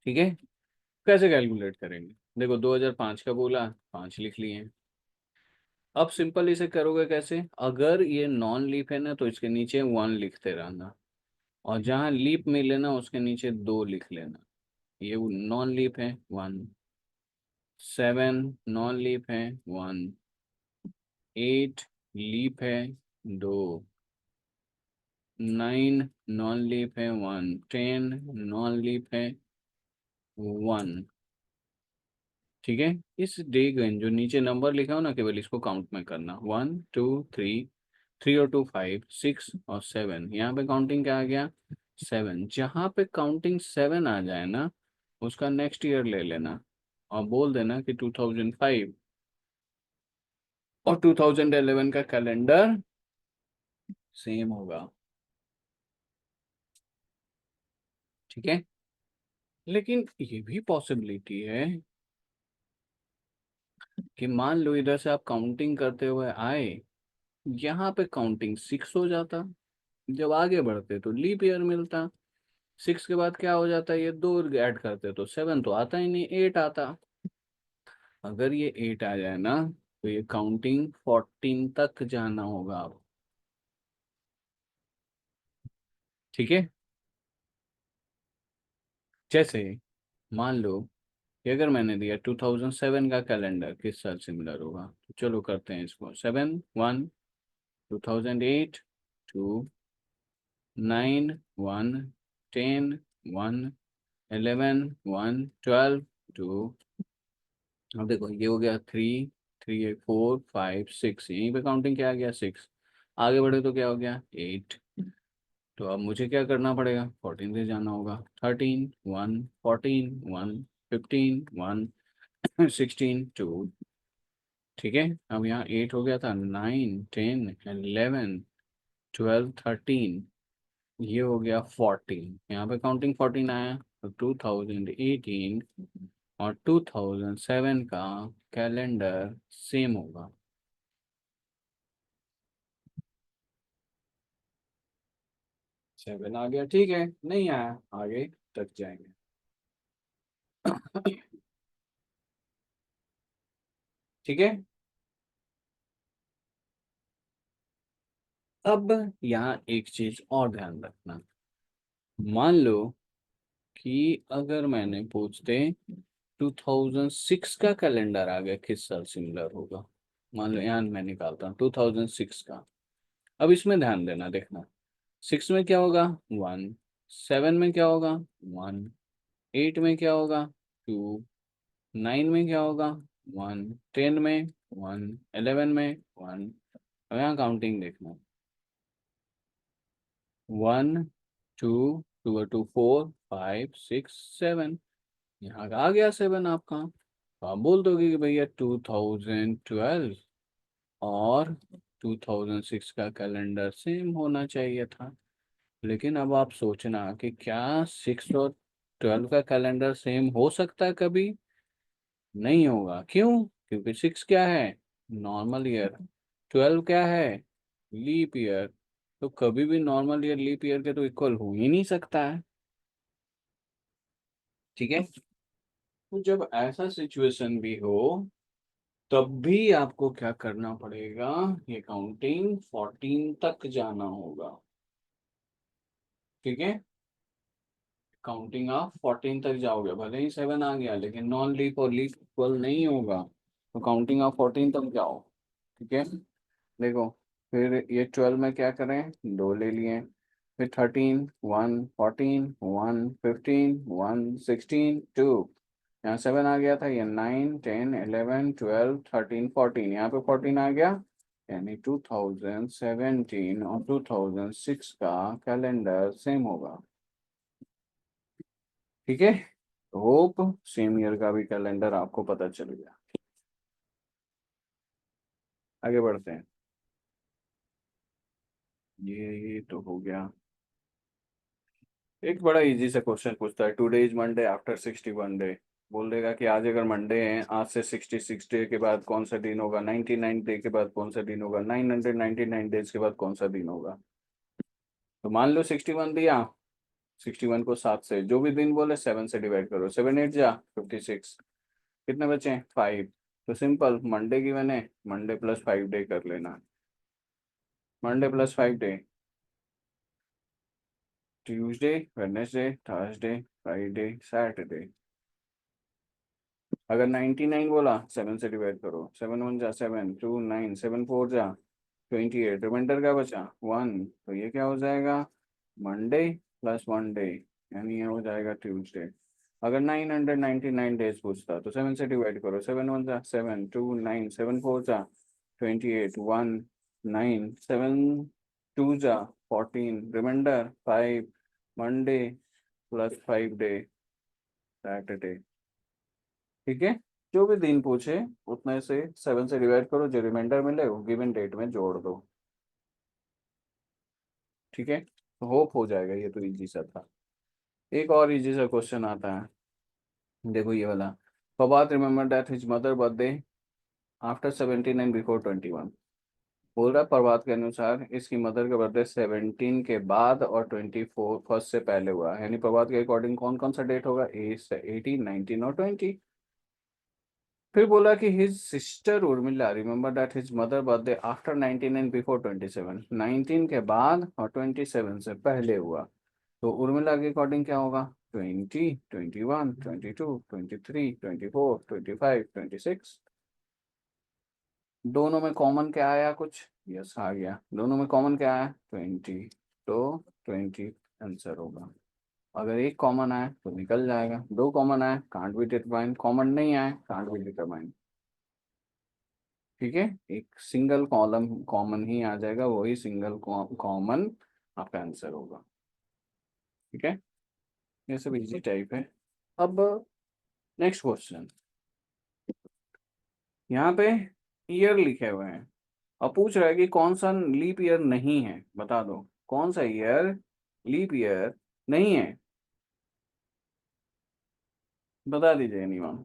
ठीक है, कैसे कैलकुलेट करेंगे। देखो 2005 का बोला, 5 लिख लिए। अब सिंपल इसे करोगे कैसे, अगर ये नॉन लीप है ना, तो इसके नीचे 1 लिखते रहना, और जहाँ लीप मिले ना, उसके नीचे 2 लिख लेना। ये नॉन लीप है 1, 7 नॉन लीप है 1, 8 लीप है 2, 9 नॉन लीप है 1, 10 नॉन लीप है 1। ठीक है, इस डे का जो नीचे नंबर लिखा हो ना, केवल इसको काउंट में करना, 1 2 3, 3 और 2 5, 6 और 7। यहाँ पे काउंटिंग क्या आ गया, 7। जहाँ पे काउंटिंग 7 आ जाए ना, उसका नेक्स्ट ईयर ले लेना, और बोल देना कि 2005 और 2011 का कैलेंडर सेम होगा। ठीक है, लेकिन ये भी पॉसिबिलिटी है कि मान लो इधर से आप काउंटिंग करते हुए आए, यहाँ पे काउंटिंग 6 हो जाता, जब आगे बढ़ते तो लीप ईयर मिलता, 6 के बाद क्या हो जाता है, ये 2 ऐड करते तो 7 तो आता ही नहीं, 8 आता। अगर ये 8 आ जाए ना, तो ये काउंटिंग 14 तक जाना होगा अब। ठीक है, जैसे मान लो कि अगर मैंने दिया 2007 का कैलेंडर किस साल सिमिलर होगा, तो चलो करते हैं इसको। 7 1, 2008 2, 9 1, 10 1, 11 1, 12 2। अब देखो ये हो गया 3 3 4 5 6, यहीं पे काउंटिंग क्या आ गया, 6। आगे बढ़े तो क्या हो गया, 8। तो अब मुझे क्या करना पड़ेगा, 14 से जाना होगा। 13 1, 14 1, 15 1, 16 2। ठीक है, अब यहाँ 8 हो गया था, 9 10 11 12 13, ये हो गया 14। यहाँ पे काउंटिंग 14 आया, तो 2018 और 2007 का कैलेंडर सेम होगा। 7 आ गया, ठीक है, नहीं आया आगे तक जाएंगे। ठीक है, अब यहाँ एक चीज और ध्यान रखना। मान लो कि अगर मैंने पूछते 2006 का कैलेंडर आ गया किस साल सिमिलर होगा, मान लो यहाँ मैं निकालता हूँ 2006 का। अब इसमें ध्यान देना, देखना 6 में क्या होगा, 1, 7 में क्या होगा, 1, 8 में क्या होगा, 2, 9 में क्या होगा, 1, 10 में 1, 11 में 1। अब यहाँ काउंटिंग देखना, 1 2 2 2 4 5 6 7, यहाँ का आ गया 7 आपका। तो आप बोल दोगे कि भैया 2012 और 2006 का कैलेंडर सेम होना चाहिए था। लेकिन अब आप सोचना कि क्या 6 और 12 का कैलेंडर सेम हो सकता है कभी, नहीं होगा। क्यों, क्योंकि 6 क्या है, नॉर्मल ईयर, 12 क्या है, लीप ईयर, तो कभी भी नॉर्मल ईयर लीप ईयर के तो इक्वल हो ही नहीं सकता है। ठीक है, तो जब ऐसा सिचुएशन भी हो तब भी आपको क्या करना पड़ेगा, ये काउंटिंग 14 तक जाना होगा। ठीक है, काउंटिंग आप 14 तक जाओगे, भले ही 7 आ गया लेकिन नॉन लीप और लीप इक्वल नहीं होगा, तो काउंटिंग आप 14 तक जाओ। ठीक है, देखो फिर ये 12 में क्या करें, 2 ले लिए, फिर 13 1 14 1 15 1 16 2, यहाँ 7 आ गया था, ये 9 10 11 12 13 14, यहाँ पे 14 आ गया, यानी 2017 और 2006 का कैलेंडर सेम होगा। ठीक है, होप सेम ईयर का भी कैलेंडर आपको पता चल गया। आगे बढ़ते हैं, ये तो हो गया। एक बड़ा इजी सा क्वेश्चन पूछता है, today is Monday after 61 day. बोल देगा कि आज अगर मंडे है, आज से 66 डे के बाद कौन सा दिन होगा, 99 डे के बाद कौन सा दिन होगा, 999 डेज के बाद कौन सा दिन होगा। तो मान लो 61 दिया, 61 को 7 से, जो भी दिन बोले 7 से डिवाइड करो, 7 8 जा 56, कितने बचे 5। तो सिंपल, मंडे की मैंने मंडे प्लस 5 डे कर लेना, Monday plus 5 day, Tuesday Wednesday Thursday Friday Saturday. अगर 99 बोला 7 से डिवाइड करो, 7 1 जा 7 2 9 7 4 जा 28, रिमाइंडर का बचा 1, तो ये क्या हो जाएगा, मंडे प्लस 1 डे, यानी ये हो जाएगा ट्यूसडे। अगर 999 डेज पूछता तो 7 से डिवाइड करो, 7 1 जा 7 2 9 7 4 जा 28 1 9 7 2 जा 14, reminder 5, Monday plus 5 day Saturday. ठीक है, जो भी दिन पूछे उतने से 7 से डिवाइड करो, जो रिमाइंडर मिले वो गिवन डेट में जोड़ दो। ठीक है, तो होप हो जाएगा, ये तो इजी सा था। एक और इजी सा क्वेश्चन आता है, देखो ये वाला। Fawad remember that his mother birthday after 79 before 21। बोल रहा है प्रभात के अनुसार इसकी मदर का बर्थडे 17 के बाद और 24 फर्स्ट से पहले हुआ, यानी प्रभात के अकॉर्डिंग कौन कौन सा डेट होगा, 18 19 और 20। फिर बोला कि his sister Urmila remember that his mother birthday after 19 and before 27, 19 के बाद और 27 से पहले हुआ, तो उर्मिला के अकॉर्डिंग क्या होगा, 20 21 22 23 24 25 26। दोनों में कॉमन क्या आया, कुछ यस आ गया, दोनों में कॉमन क्या आया 20, तो 20 आंसर होगा। अगर एक कॉमन आए तो निकल जाएगा, दो कॉमन आए कांट बी डिटरमाइन, कॉमन नहीं आए कांट बी डिटरमाइन। ठीक है, एक सिंगल कॉलम कॉमन ही आ जाएगा, वही सिंगल कॉमन आपका आंसर होगा। ठीक है, ये सब इजी टाइप है। अब नेक्स्ट क्वेश्चन, यहाँ पे ईयर लिखे हुए हैं, अब पूछ रहा है कि कौन सा लीप ईयर नहीं है, बता दो कौन सा ईयर लीप ईयर नहीं है, बता दीजिए anyone.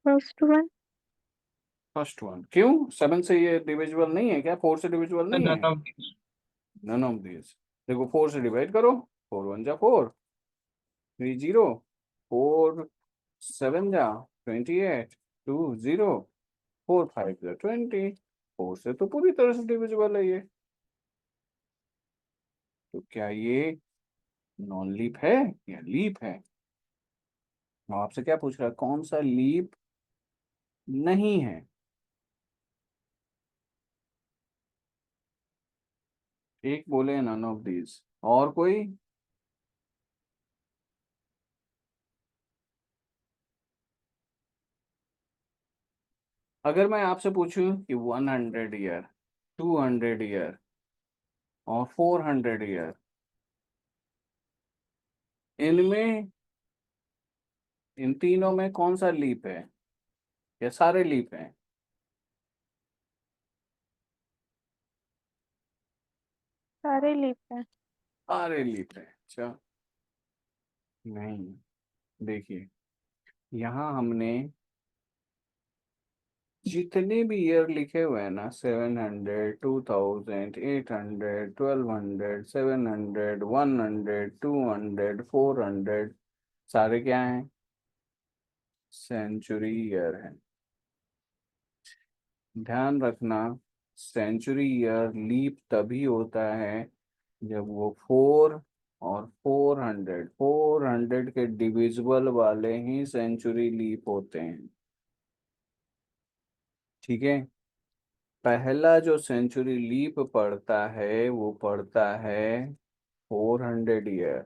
First one. First one, क्यों 7 से ये डिविजिबल नहीं है क्या, 4 से डिविजिबल नहीं none है। of these. None of this, देखो 4 से डिवाइड करो, 4 1 जा 4 3 0, 4 7 जा 28 2 0, 4 5 जा 20, 4 से तो पूरी तरह से डिविजिबल है ये, तो क्या ये नॉन लीप है या लीप है। मैं आपसे क्या पूछ रहा है, कौन सा लीप नहीं है। एक बोले नन ऑफ दीज, और कोई। अगर मैं आपसे पूछूं कि 100 ईयर 200 ईयर और 400 ईयर, इनमें इन तीनों में कौन सा लीप है, या सारे लीप हैं। सारे लीप हैं। सारे लीप है, अच्छा नहीं, देखिए यहाँ हमने जितने भी ईयर लिखे हुए हैं ना, 700, 2000, 800, 1200, 700, 100, 200, 400, सारे क्या हैं? सेंचुरी ईयर है। ध्यान रखना, सेंचुरी ईयर लीप तभी होता है जब वो 4 और 400 के डिविजिबल वाले ही सेंचुरी लीप होते हैं। ठीक है। पहला जो सेंचुरी लीप पड़ता है वो पड़ता है 400 ईयर।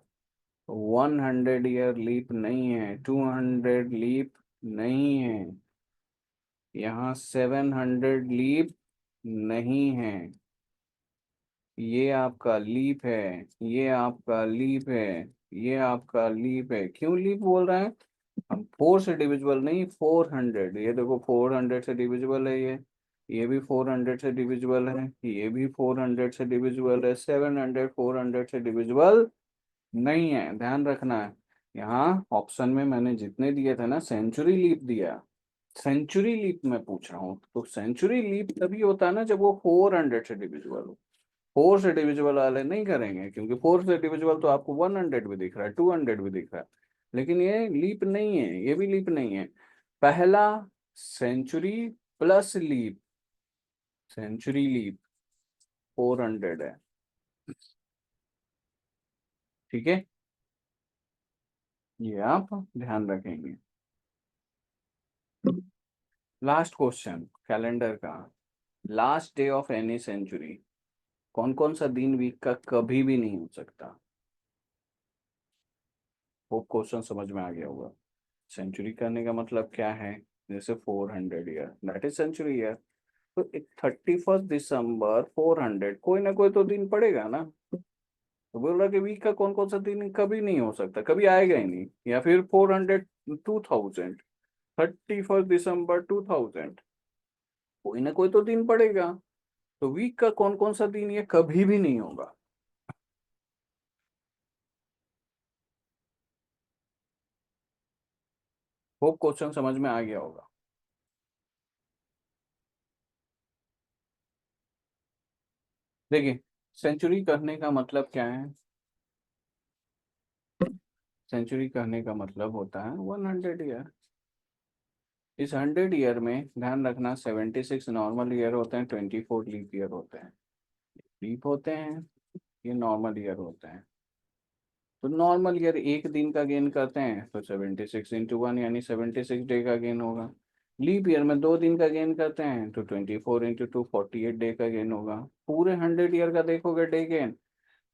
100 ईयर लीप नहीं है, 200 लीप नहीं है, यहाँ 700 लीप नहीं है। ये आपका लीप है, ये आपका लीप है, ये आपका लीप है। क्यों लीप बोल रहे हैं हम? 4 से डिविजिबल नहीं, 400। ये देखो 400 से डिविजिबल है ये भी 400 से डिविजिबल है, ये भी 400 से डिविजिबल है। 700 400 से डिविजिबल नहीं है, ध्यान रखना है। यहाँ ऑप्शन में मैंने जितने दिए थे ना, सेंचुरी लीप दिया। सेंचुरी लीप में पूछ रहा हूँ, तो सेंचुरी लीप तभी होता है ना जब वो 400 से डिविजिबल हो। 4 से डिविजिबल वाले नहीं करेंगे, क्योंकि 4 से डिविजिबल तो आपको 100 भी दिख रहा है, 200 भी दिख रहा है, लेकिन ये लीप नहीं है, ये भी लीप नहीं है। पहला century plus leap, century leap 400 है। ठीक है, ये आप ध्यान रखेंगे। लास्ट क्वेश्चन कैलेंडर का, last day of any century. कौन कौन सा दिन वीक का कभी भी नहीं हो सकता? वो क्वेश्चन समझ में आ गया होगा। सेंचुरी करने का मतलब क्या है? जैसे 400 year, that is century year. तो 31 दिसंबर 400, कोई ना कोई तो दिन पड़ेगा ना। तो बोल रहा कि वीक का कौन कौन सा दिन कभी नहीं हो सकता, कभी आएगा ही नहीं। या फिर 400, 2000, 31 दिसंबर 2000, कोई ना कोई तो दिन पड़ेगा। तो वीक का कौन कौन सा दिन ये कभी भी नहीं होगा? वो क्वेश्चन समझ में आ गया होगा। देखिए, सेंचुरी करने का मतलब क्या है? सेंचुरी करने का मतलब होता है 100 ईयर। इस 100 ईयर में ध्यान रखना, 76 नॉर्मल ईयर होते हैं, 24 लीप ईयर होते हैं। लीप होते हैं, ये नॉर्मल ईयर होते हैं। तो नॉर्मल ईयर एक दिन का गेन करते हैं, तो 76 × 1 यानी 76 डे का गेन होगा। लीप ईयर में 2 दिन का गेन करते हैं, तो 24 × 2 48 डे का गेन होगा। पूरे 100 ईयर का देखोगे डे गेन,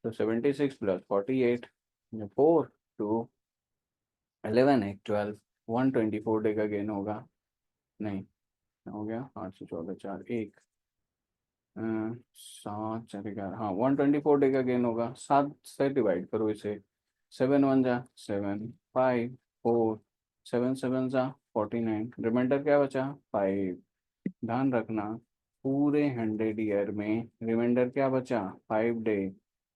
तो 76 + 48, 4 2 11 1 12, 124 डे का गेन होगा। नहीं, हो गया 8 से 14 4 1, 7 4 11, हाँ 124 डे का गेन होगा। 7 से डिवाइड करो इसे, 7 1 जा 7, 5 4, 7 7 जा 49, रिमाइंडर क्या बचा? 5। ध्यान रखना, पूरे 100 ईयर में रिमाइंडर क्या बचा? 5 डे,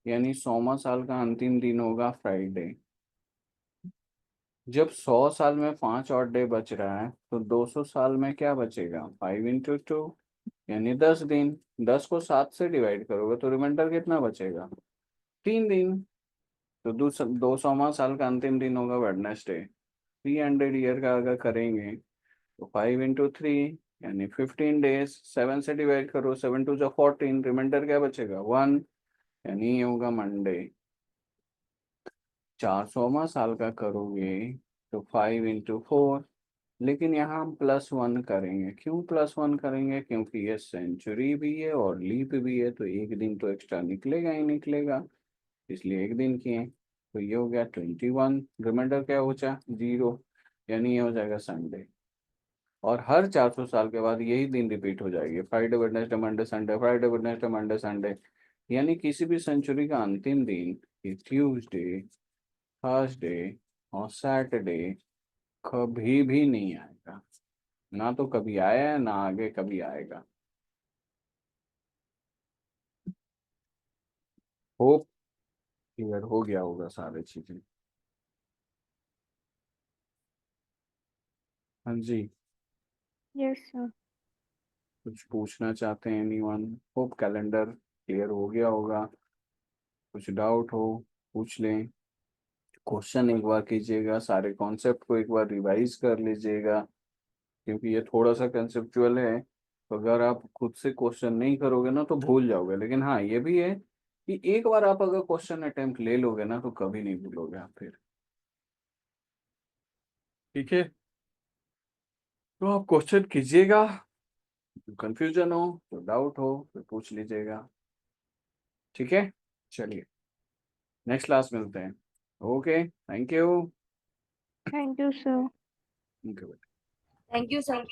यानी 100वां साल का अंतिम दिन होगा फ्राइडे। जब 100 साल में 5 और डे बच रहा है, तो 200 साल में क्या बचेगा? 5 × 2, यानी 10 दिन। 10 को 7 से डिवाइड करोगे तो रिमाइंडर कितना बचेगा? 3 दिन। तो 200वां साल का अंतिम दिन होगा वेडनेसडे। 300 ईयर का अगर करेंगे तो 5 × 3, यानी 15 डेज। 7 से डिवाइड करो, 7 2 जा 14, रिमाइंडर क्या बचेगा? 1, यानी ये होगा मंडे। 400वां साल का करोगे तो 5 × 4, लेकिन यहाँ हम +1 करेंगे। क्यों +1 करेंगे? क्योंकि ये सेंचुरी भी है और लीप भी है, तो एक दिन तो एक्स्ट्रा निकलेगा ही निकलेगा, इसलिए एक दिन किए। तो ये हो गया 21, रिमाइंडर क्या हो जाए? 0, यानी ये हो जाएगा संडे। और हर 400 साल के बाद यही दिन रिपीट हो जाएगी, Friday Wednesday Monday Sunday, Friday Wednesday Monday Sunday. यानी किसी भी सेंचुरी का अंतिम दिन ट्यूसडे, थर्सडे और सैटरडे कभी भी नहीं आएगा। ना तो कभी आया है, ना आगे कभी आएगा। होप क्लियर हो गया होगा सारी चीजें। हाँ जी। Yes, sir. कुछ पूछना चाहते हैं एनीवन? होप कैलेंडर क्लियर हो गया होगा। कुछ डाउट हो पूछ लें। क्वेश्चन एक बार कीजिएगा, सारे कॉन्सेप्ट को एक बार रिवाइज कर लीजिएगा, क्योंकि ये थोड़ा सा कंसेप्चुअल है। तो अगर आप खुद से क्वेश्चन नहीं करोगे ना तो भूल जाओगे, लेकिन हाँ ये भी है कि एक बार आप अगर क्वेश्चन अटेम्प्ट ले लोगे ना तो कभी नहीं भूलोगे आप फिर। ठीक है, तो आप क्वेश्चन कीजिएगा, कंफ्यूजन हो तो डाउट हो तो पूछ लीजिएगा। ठीक है, चलिए नेक्स्ट क्लास मिलते हैं। Okay, thank you. Thank you, sir. Okay. Thank you, sir.